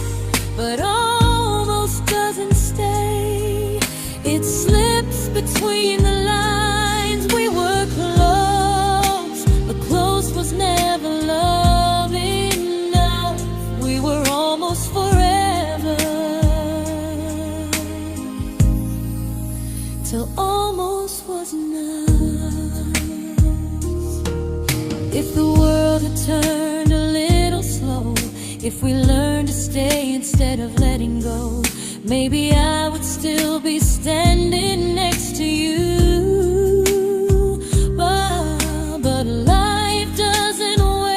but almost doesn't stay. It slips between the lines. We were close, but close was never love enough. We were almost forever, till almost was enough. If the world had turned a little slow, if we learned to stay instead of letting go, maybe I would still be standing next to you. But life doesn't wait.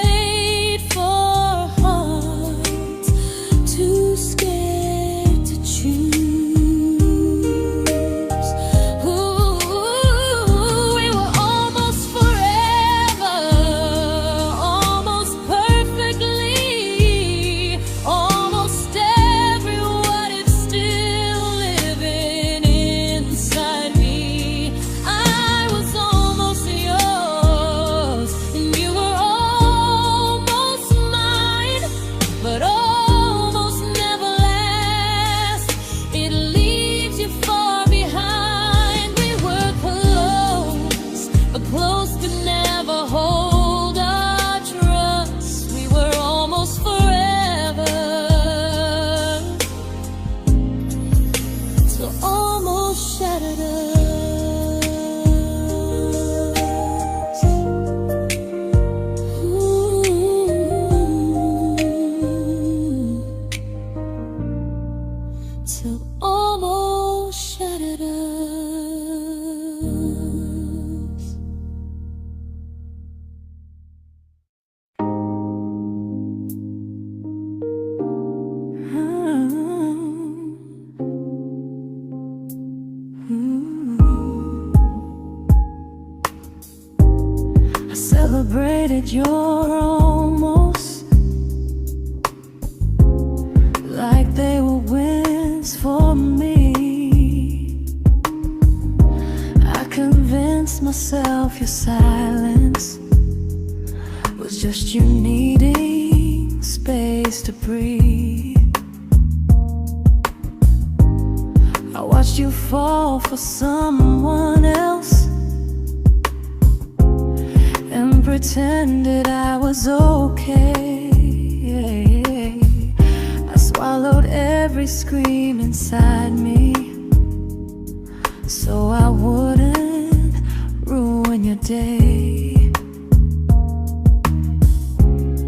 celebrated your almost like they were wins for me. I convinced myself your silence was just you needing space to breathe. I watched you fall for someone else and pretended I was okay. I swallowed every scream inside me so I wouldn't ruin your day.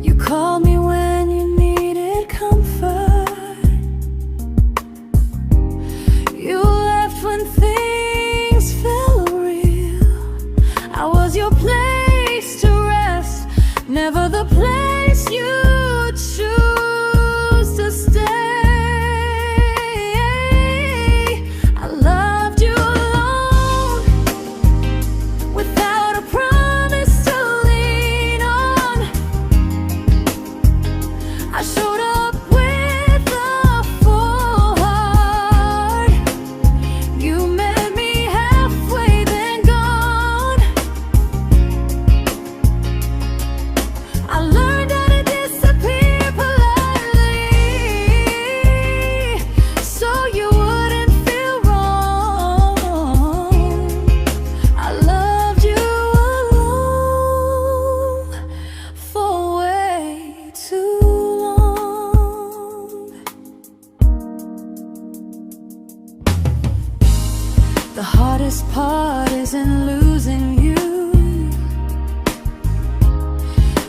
You called me when you needed comfort. You left when things felt real. I was your place to rest, never the place you choose to stay. I loved you alone, without a promise to lean on. I showed up with a full heart. You met me halfway, then gone. I learned how to disappear politely, so you wouldn't feel wrong. I loved you alone for way too long. The hardest part isn't losing you,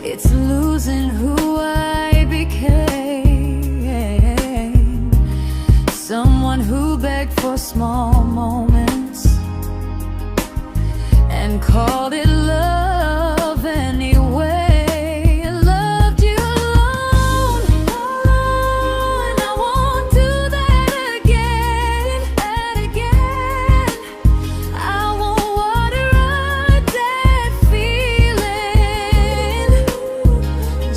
it's losing who I became. Someone who begged for small moments and called it love anyway. I loved you alone, and I won't do that again. I won't water a dead feeling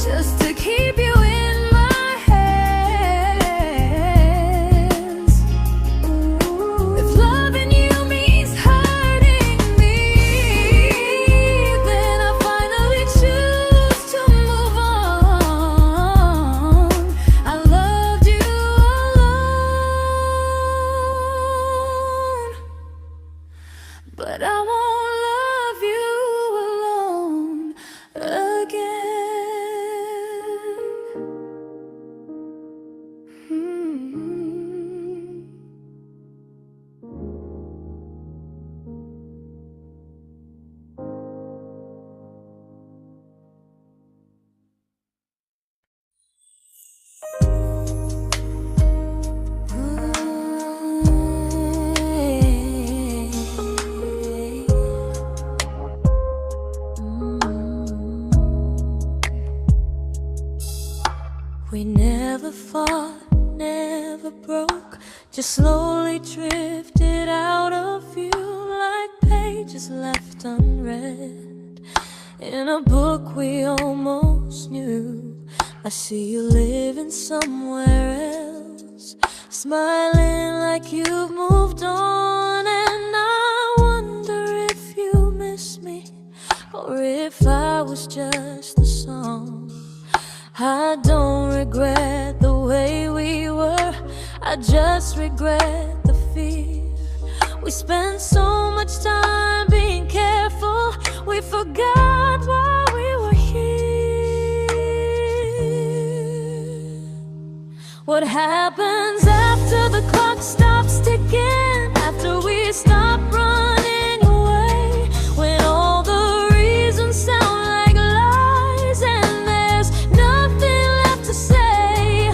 just to keep you in my hands. If loving you means hurting me, then I finally choose to move on. I loved you alone, but I won't love you alone again. We never fought, never broke, just slowly drifted out of view like pages left unread in a book we almost knew. I see you living somewhere else, smiling like you've moved on, and I wonder if you miss me or if I was just the song. I don't regret the way we were, I just regret the fear. We spent so much time being careful, we forgot why we were here. What happens after the clock stops ticking, after we stop running away, when all the reasons sound like lies and there's nothing left to say?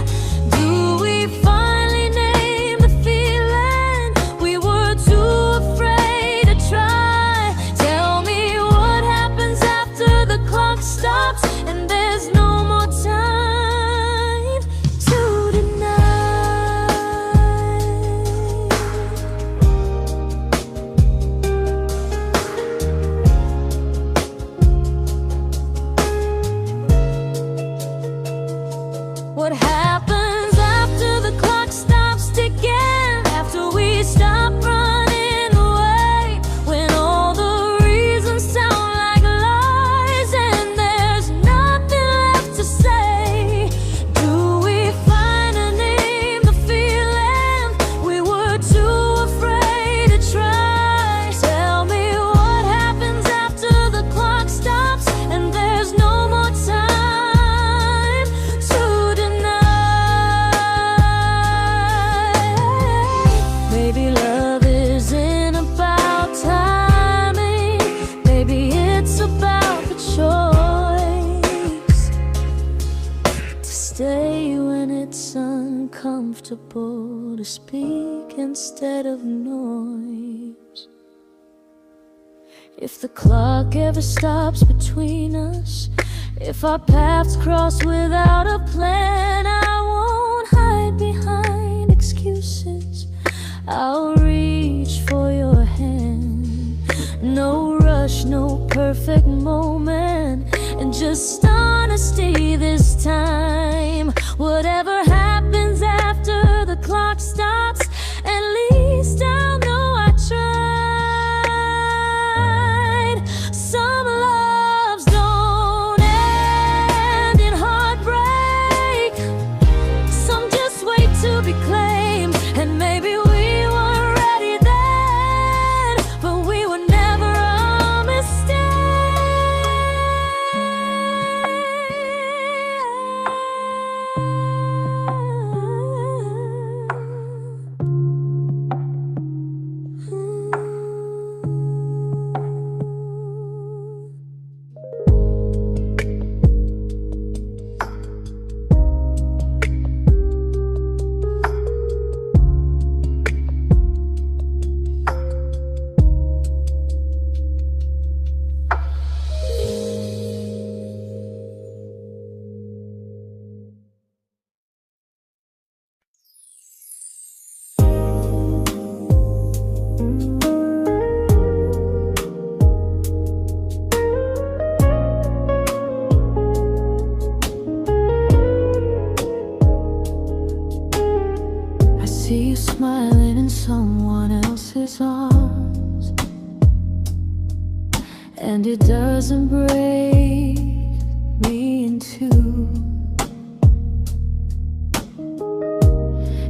Do we finally name the feeling we were too afraid to try? Tell me what happens after the clock stops and there's no more time to deny. uncomfortable to speak instead of noise. If the clock ever stops between us, if our paths cross without a plan, I won't hide behind excuses. I'll reach for your hand. No rush, no perfect moment, and just honesty this time. Whatever happens after the clock stops, at least I'll know I tried. Some loves don't end in heartbreak, some just wait to be claimed. And maybe we weren't ready then, but we were never a mistake. I see you smiling in someone else's arms, and it doesn't break me in two.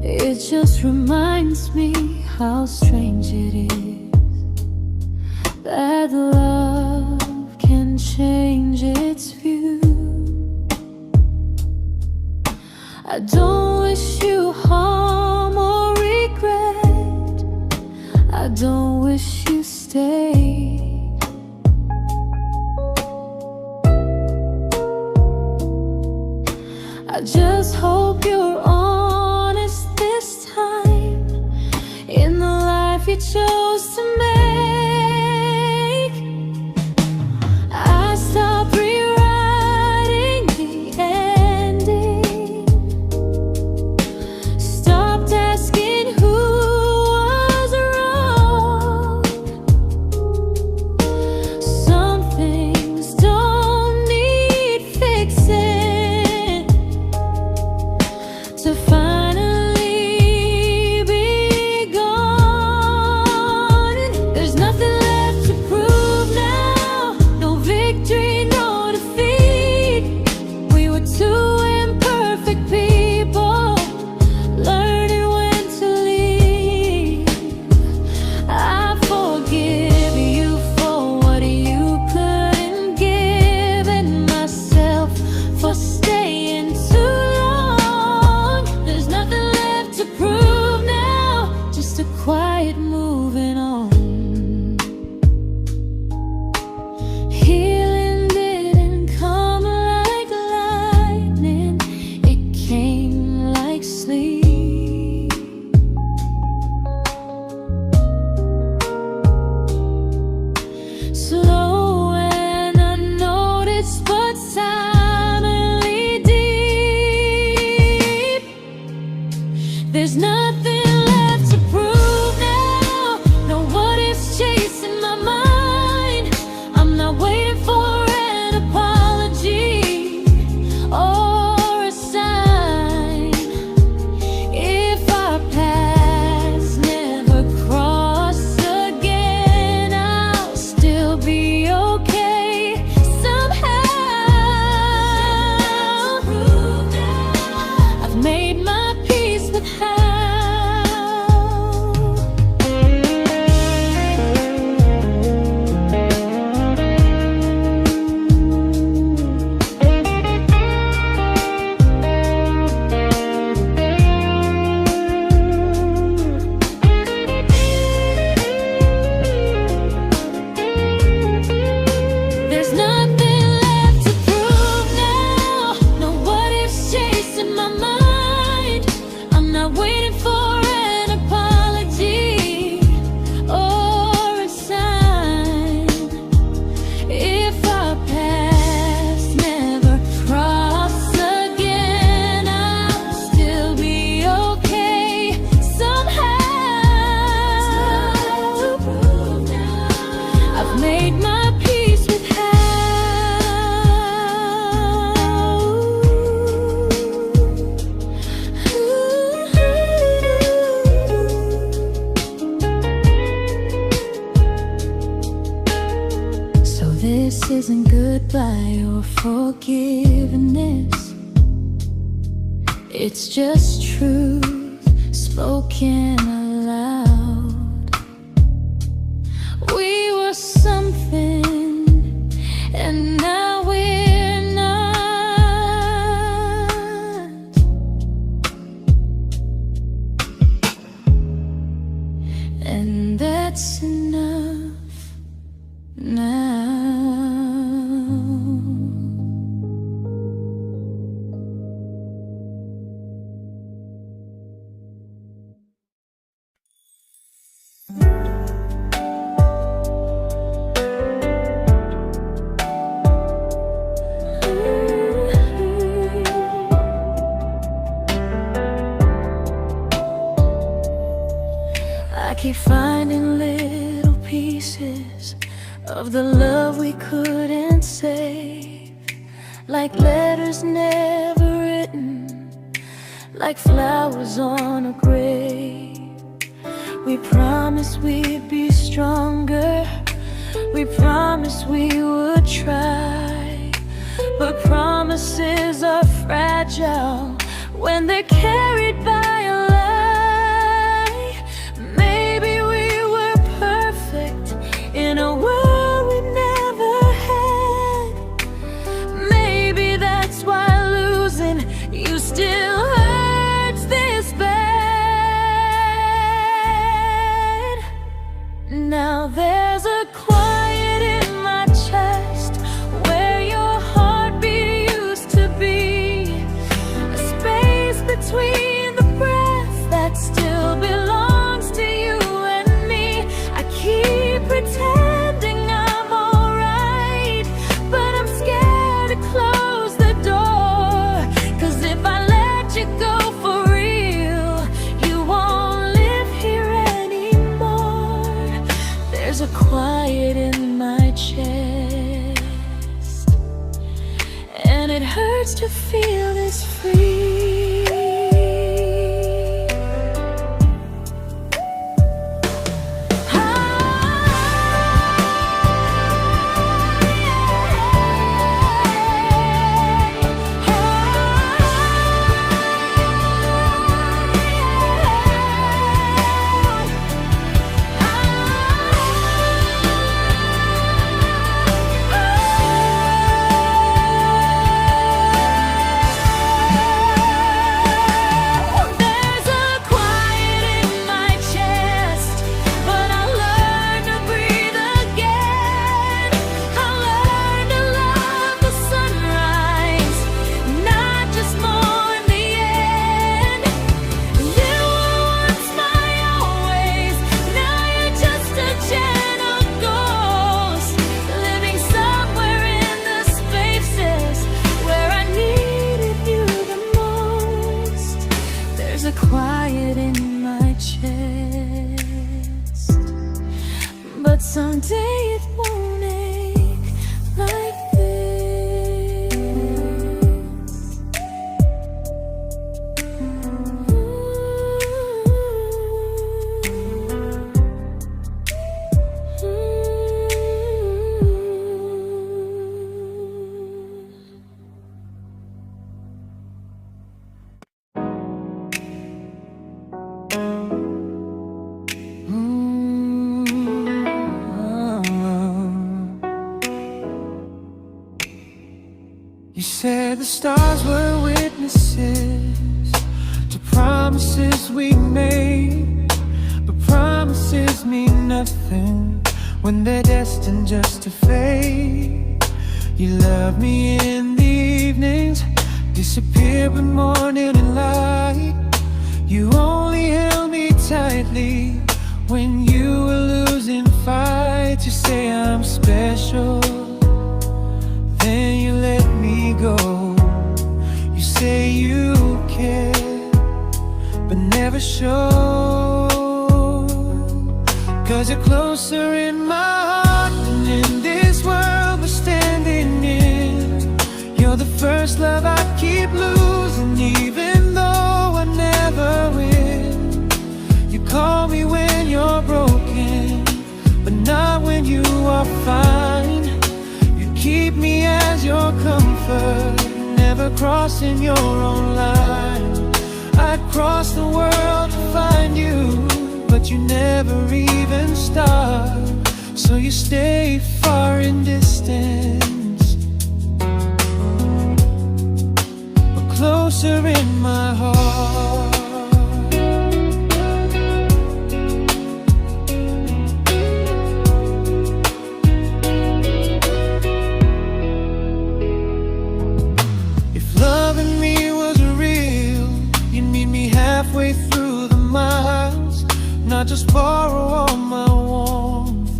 It just reminds me how strange it is that love can change its view. I don't wish you harm or regret. I don't wish you stay. I just hope you're honest this time in the life you chose to make. I stopped rewriting the ending, stopped asking who was wrong. made my peace with hell. So this isn't goodbye or forgiveness, it's just truth spoken aloud. We were something, and now we're not. And that's enough now. I keep finding little pieces of the love we couldn't save, like letters never written, like flowers on a grave. We promised we'd be stronger, we promised we would try, but promises are fragile when they're carried by a lie. Maybe we were perfect in a world we never had. Maybe that's why losing you still hurts this bad. Now there's a quiet in my chest where your heartbeat used to be, a space between the breaths that still belongs to you and me. I keep pretending I'm alright, but I'm scared to close the door, 'cause if I let you go for real, you won't live here anymore. There's a quiet in my chest, and it hurts to feel this free. Quiet in my chest, but someday it won't ache like this. You said the stars were witnesses to promises we made, but promises mean nothing when they're destined just to fade. You love me in the evenings, disappear when morning and light. You only held me tightly when you were losing fights. You say I'm special, then you let me go. You say you care, but never show, 'cause you're closer in my heart than effort, never crossing your own line. I'd cross the world to find you, but you never even start. So you stay far in distance, but closer in my heart. Halfway through the miles, not just borrow all my warmth,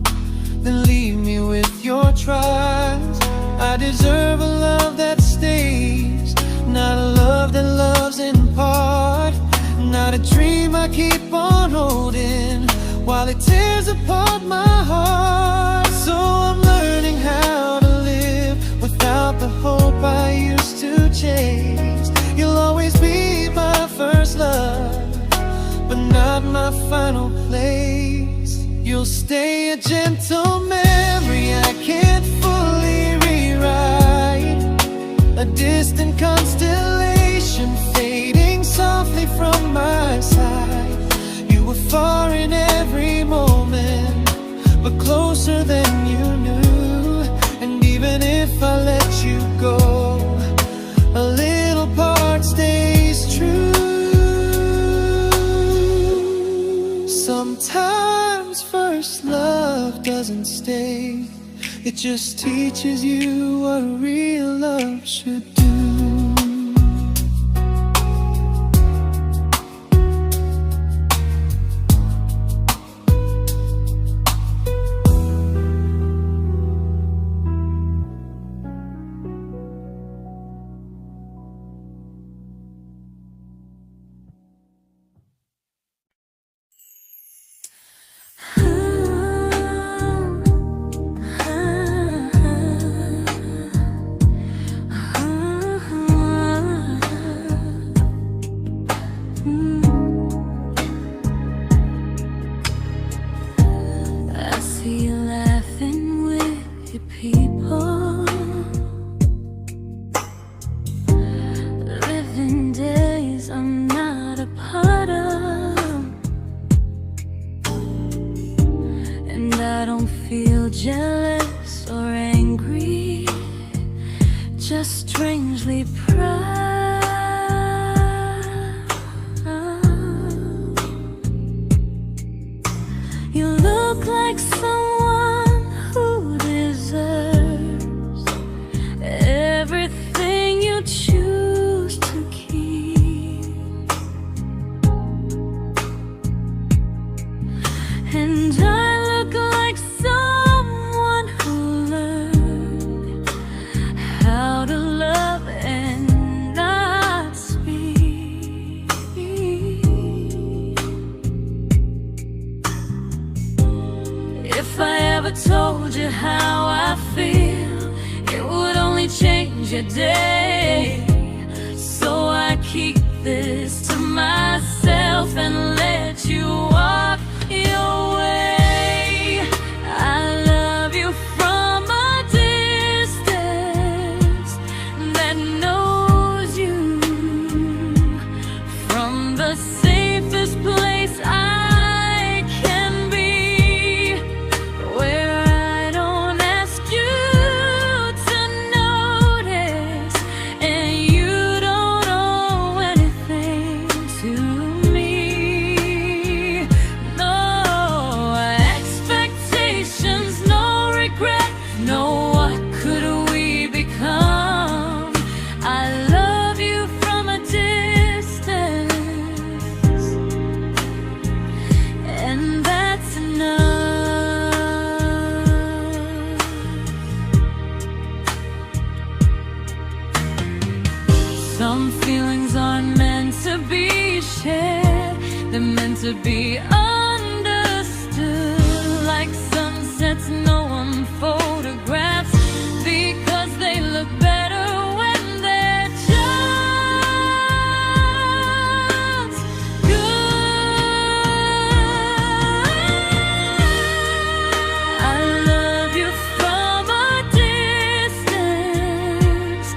then leave me with your trials. I deserve a love that stays, not a love that loves in part, not a dream I keep on holding while it tears apart my heart. So I'm learning how to live without the hope I used to chase. You'll always be my first love, but not my final place. You'll stay a gentle memory I can't fully rewrite, a distant constellation fading softly from my side. You were far in every moment, but closer than you knew. And even if I let you go, a little part stays true. Sometimes first love doesn't stay, it just teaches you what real love should do. Jealous or angry, just strangely proud. You look like someone who deserves everything you choose to keep. And I look like someone who learned how to love and not speak. If I ever told you how I feel, it would only change your day. So I keep this to myself and let you walk your way. I love you from a distance that knows you, from the safest place I can be, where I don't ask you to notice and you don't owe anything to me. No expectations, no regret, no what could we become. I love you from a distance, and that's enough. Some feelings aren't meant to be shared, they're meant to be understood. Like sunsets no one photographs, because they look better when they're just good. I love you from a distance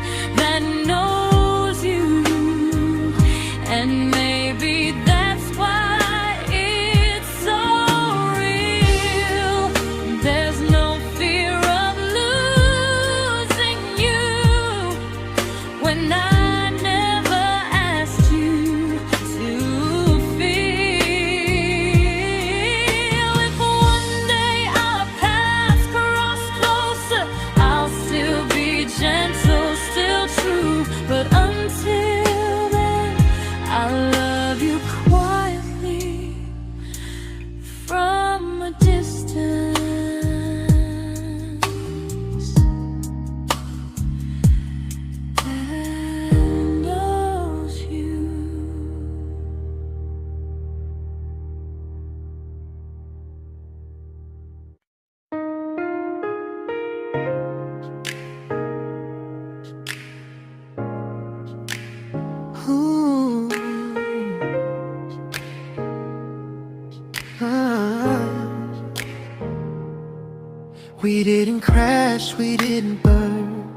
didn't crash, we didn't burn.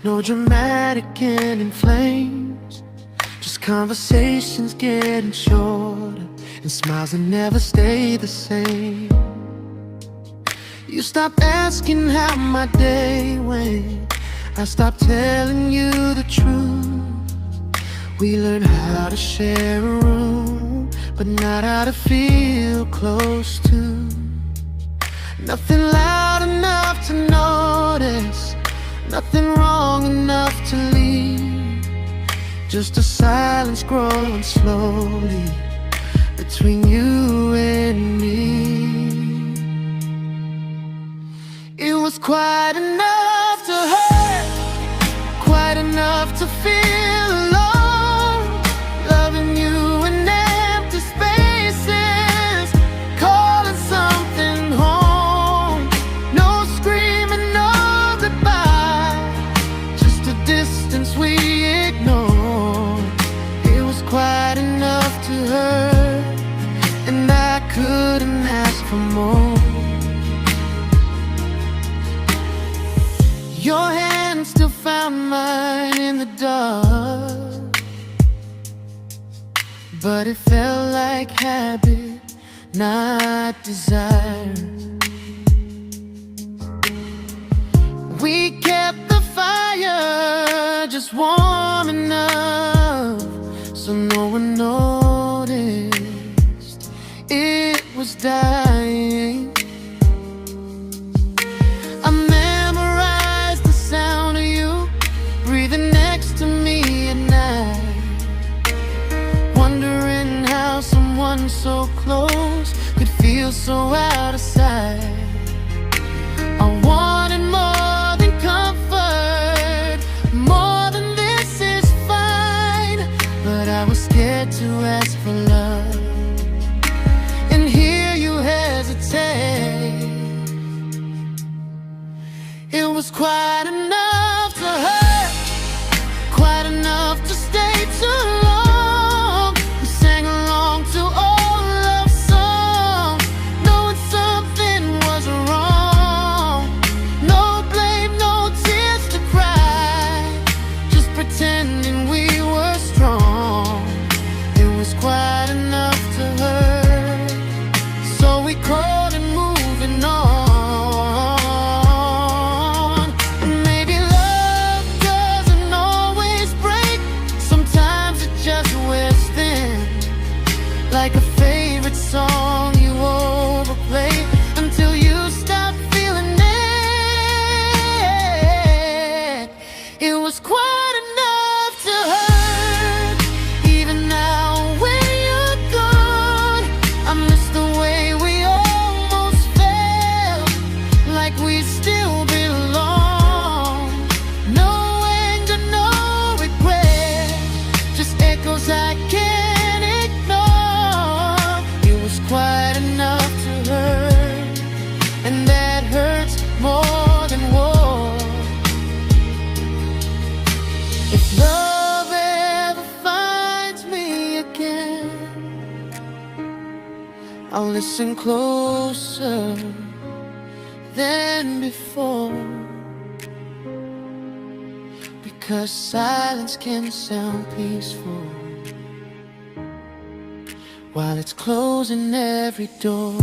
No dramatic end in flames, just conversations getting shorter and smiles that never stay the same. You stopped asking how my day went, I stopped telling you the truth. We learned how to share a room, but not how to feel close to. Nothing loud enough to notice, nothing wrong enough to leave. Just a silence growing slowly between you and me. It was quite enough to hurt, quite enough to feel alone. Loving you in empty spaces, calling something home. No screaming, no goodbye, just a distance we ignored. It was quite enough to hurt, and I couldn't ask for more. Your hand still found mine in the dark, but it felt like habit, not desire. We kept the fire just warm enough so no one noticed it was dying. I memorized the sound of you breathing next to me at night, wondering how someone so close could feel so out of sight. I wanted more than comfort, more than this is fine, but I was scared to ask for love and hear you hesitate. It was quite enough to hurt, quite enough to stay too long. We sang along to old love songs, knowing something was wrong. No blame, no tears to cry, just pretending we were strong. It was quite enough to hurt, so we crawled and moving on. Like a favorite song you overplay until you stop feeling it. It was quite enough to hurt. Even now when you're gone, I miss the way we almost felt, like we still belong. No anger, no regret, just echoes I can't ignore. It was quite enough to hurt, and that hurts more than war. If love ever finds me again, I'll listen closer than before, because silence can sound peaceful while it's closing every door.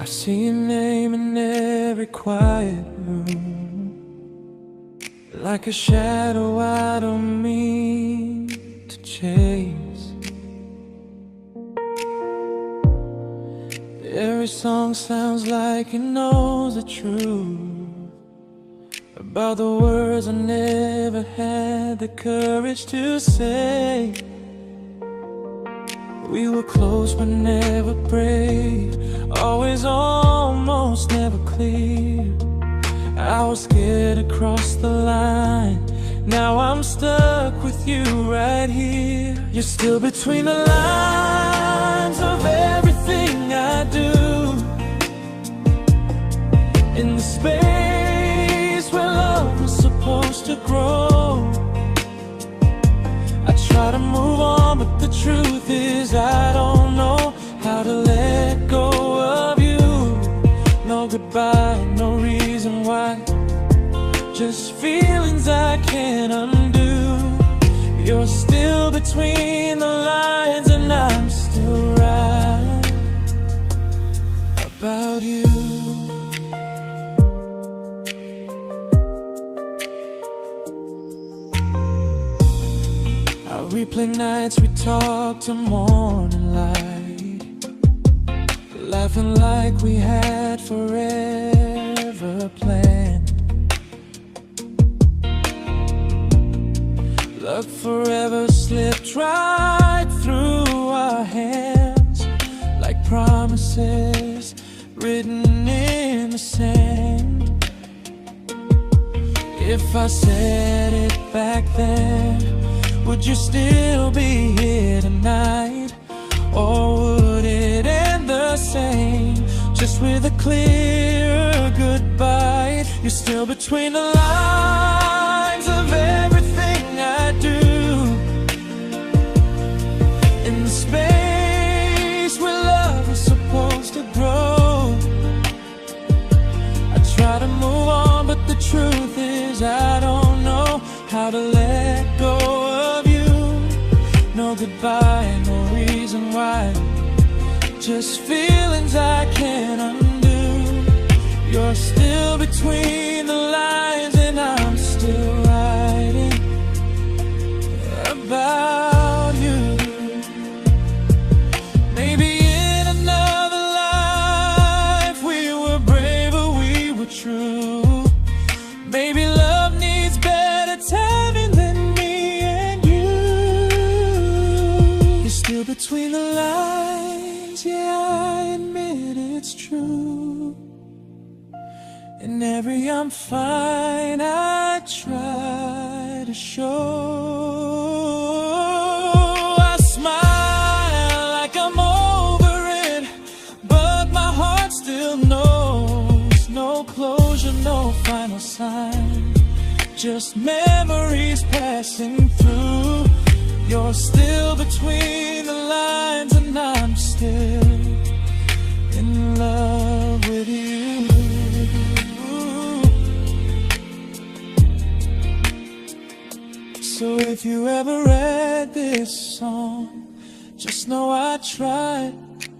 I see your name in every quiet room, like a shadow I don't mean to chase. Every song sounds like it knows the truth about the words I never had the courage to say. We were close but never brave, always almost, never clear. I was scared to cross the line, now I'm stuck with you right here. You're still between the lines of everything I do, in the space where love was supposed to grow. I try to move on, but the truth is I don't know how to let go of you. No goodbye, no reason why, just feelings I can't undo. You're still between the lines and I'm still right about you. I replay nights we talk till morning light, laughing like we had forever planned. Luck forever slipped right through our hands, like promises written in the sand. If I said it back then, would you still be here tonight? Or would it end the same, just with a clear goodbye? You're still between the lines of everything I do, in the space where love is supposed to grow. I try to move on, but the truth is I don't know how to let go of you. No goodbye, no reason why, just feelings I can't undo. You're still between the lines and I'm still writing about you. Maybe in another life we were braver, we were true. Maybe love needs better timing than me and you. You're still between the lines, yeah, I admit it's true. In every I'm fine I try to show. I smile like I'm over it, but my heart still knows. No closure, no final sign, just memories passing through. You're still between the lines and I'm still in love with you. So if you ever read this song, just know I tried,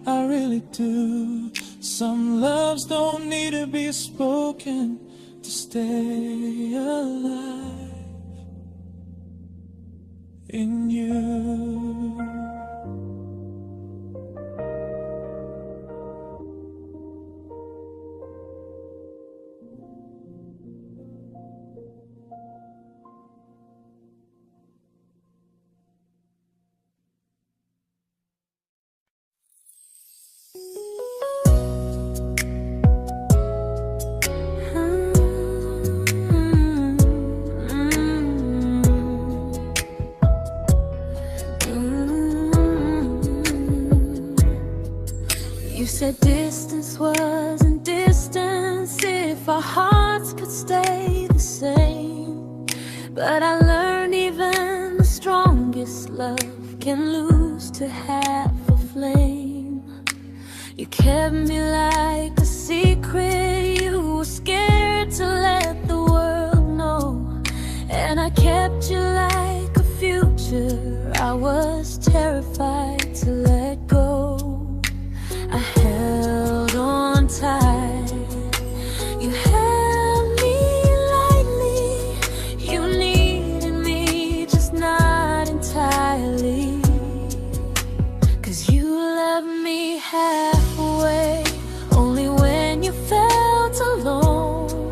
I really do. Some loves don't need to be spoken to stay alive in you. You said distance wasn't distance if our hearts could stay the same. But I learned even the strongest love can lose to half a flame. You kept me like a secret, you were scared to let the world know. And I kept you like a future, I was terrified to let go. I held on tight, you held me lightly. You needed me, just not entirely. 'Cause you left me halfway, only when you felt alone.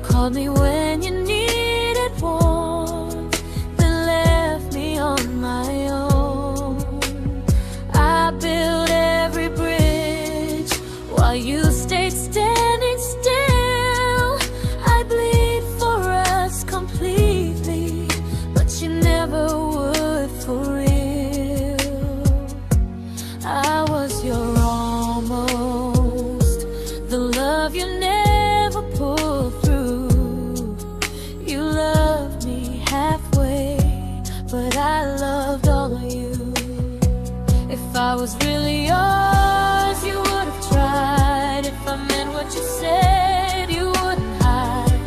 Called me when you needed warmth, then left me on my own. I while you stayed standing still. I bleed for us completely, but you never would for real. I was your almost, the love you never pulled through. You loved me halfway, but I loved all of you. If I was really yours, you would have tried. If I meant what you said, you wouldn't hide.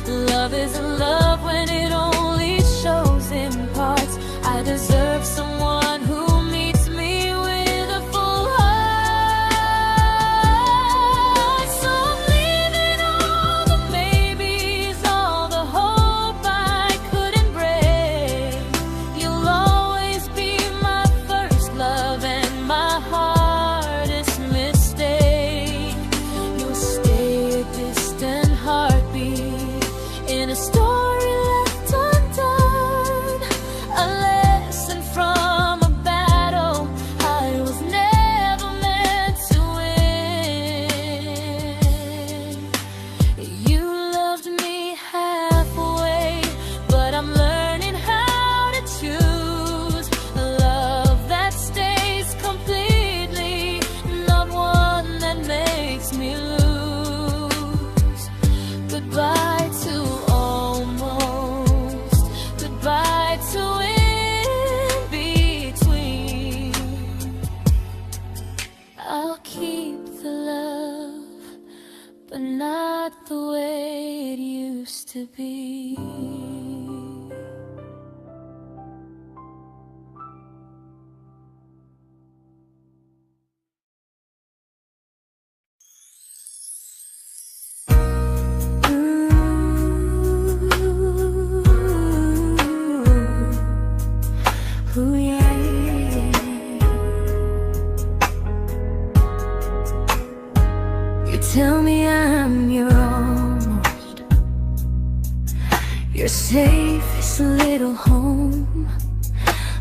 Love isn't love when it only shows in parts. I deserve someone who meets me with a full heart. So I'm leaving all the maybes, all the hope I couldn't break. You'll always be my first love and my hardest mistake. You'll stay a distant heartbeat in a story left undone, a lesson from a battle I was never meant to win. You loved me halfway, but I'm learning how to choose a love that stays completely, not one that makes me lose. Goodbye to almost, goodbye to in between. I'll keep the love, but not the way it used to be. Ooh, yeah, yeah. You tell me I'm your almost, your safest little home,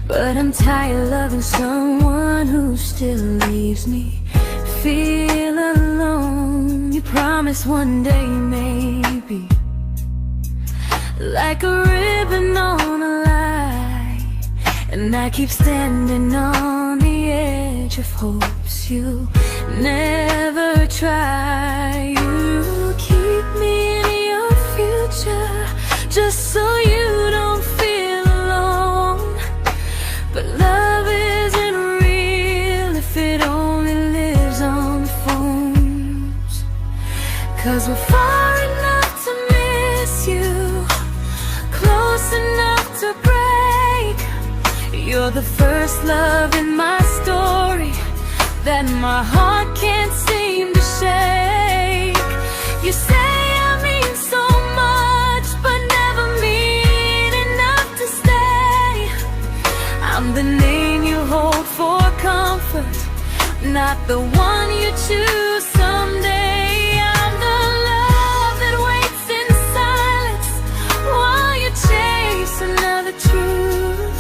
but I'm tired loving someone who still leaves me feel alone. You promise one day maybe, like a ribbon on a line, and I keep standing on the edge of hopes you never try. You keep me in your future just so you don't feel alone. But love isn't real if it only lives on phones. 'Cause we're far enough to miss you, close enough to break. You're the first love in my story that my heart can't seem to shake. You say I mean so much, but never mean enough to stay. I'm the name you hold for comfort, not the one you choose someday. I'm the love that waits in silence while you chase another truth.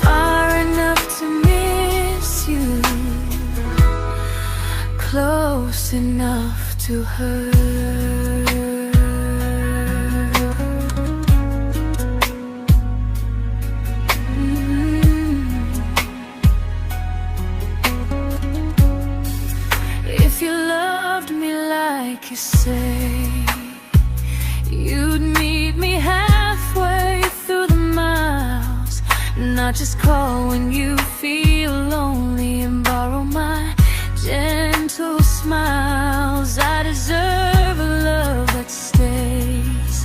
Far enough to miss you, close enough to hurt. If you loved me like you say, you'd meet me halfway through the miles, not just call when you feel lonely and borrow my gentle smiles. I deserve a love that stays,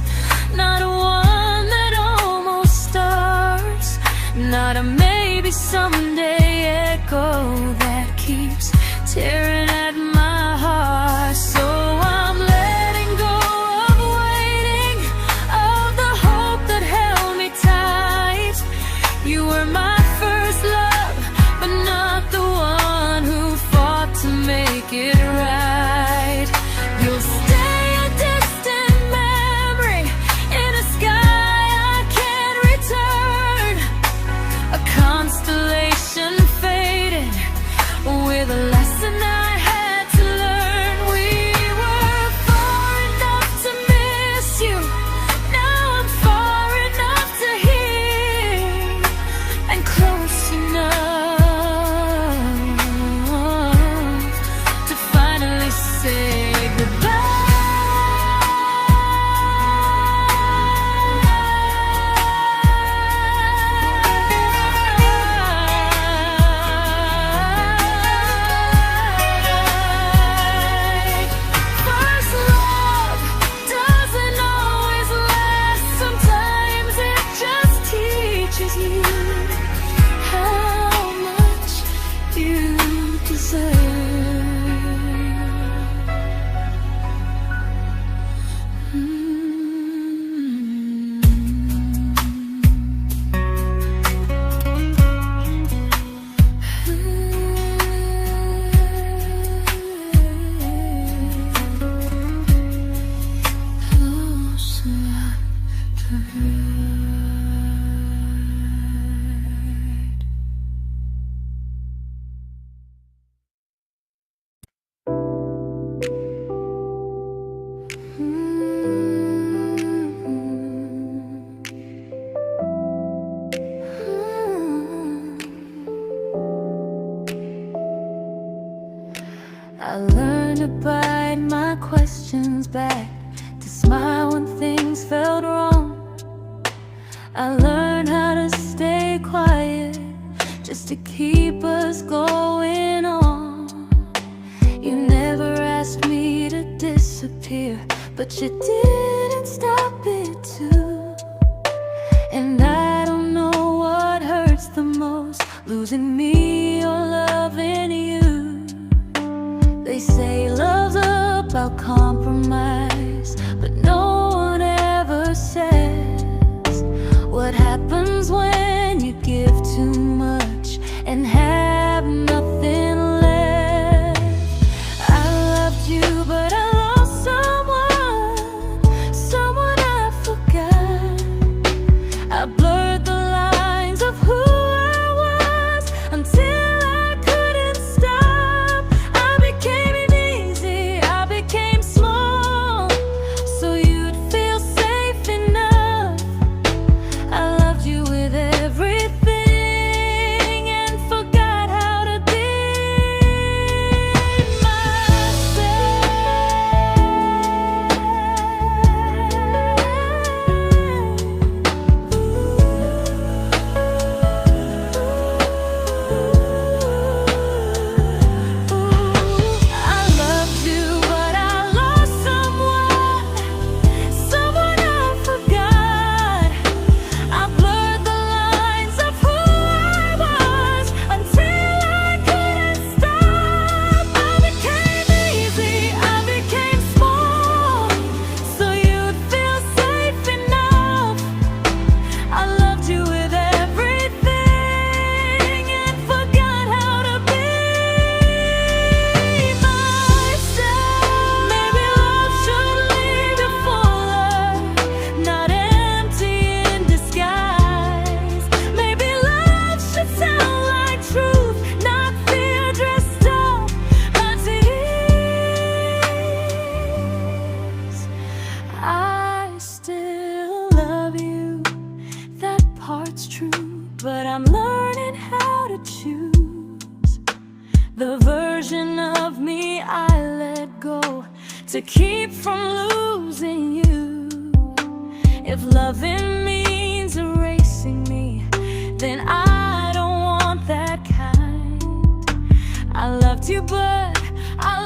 not one that almost starts, not a maybe someday echo that keeps tearing at my heart. So I'm letting go of waiting, of the hope that held me tight. You were my first love, but not the one who fought to make it right. You'll stay a distant memory in a sky I can't return, a constellation faded with a lesson I had I learned to bite my questions back, to smile when things felt wrong. I learned how to stay quiet, just to keep us going on. You never asked me to disappear, but you didn't stop it too. And I don't know what hurts the most, losing me or loving you. They say love's about compromise, but no one ever says what happens when you give too much and have nothing left. I loved you, but I lost someone I forgot. I blurred the lines of who I was until I couldn't stop. I became easy, I became small, so you'd feel safe enough. I loved you with everything and forgot how to be but I'm learning how to choose the version of me I let go to keep from losing you. If loving means erasing me, then I don't want that kind. I loved you, but I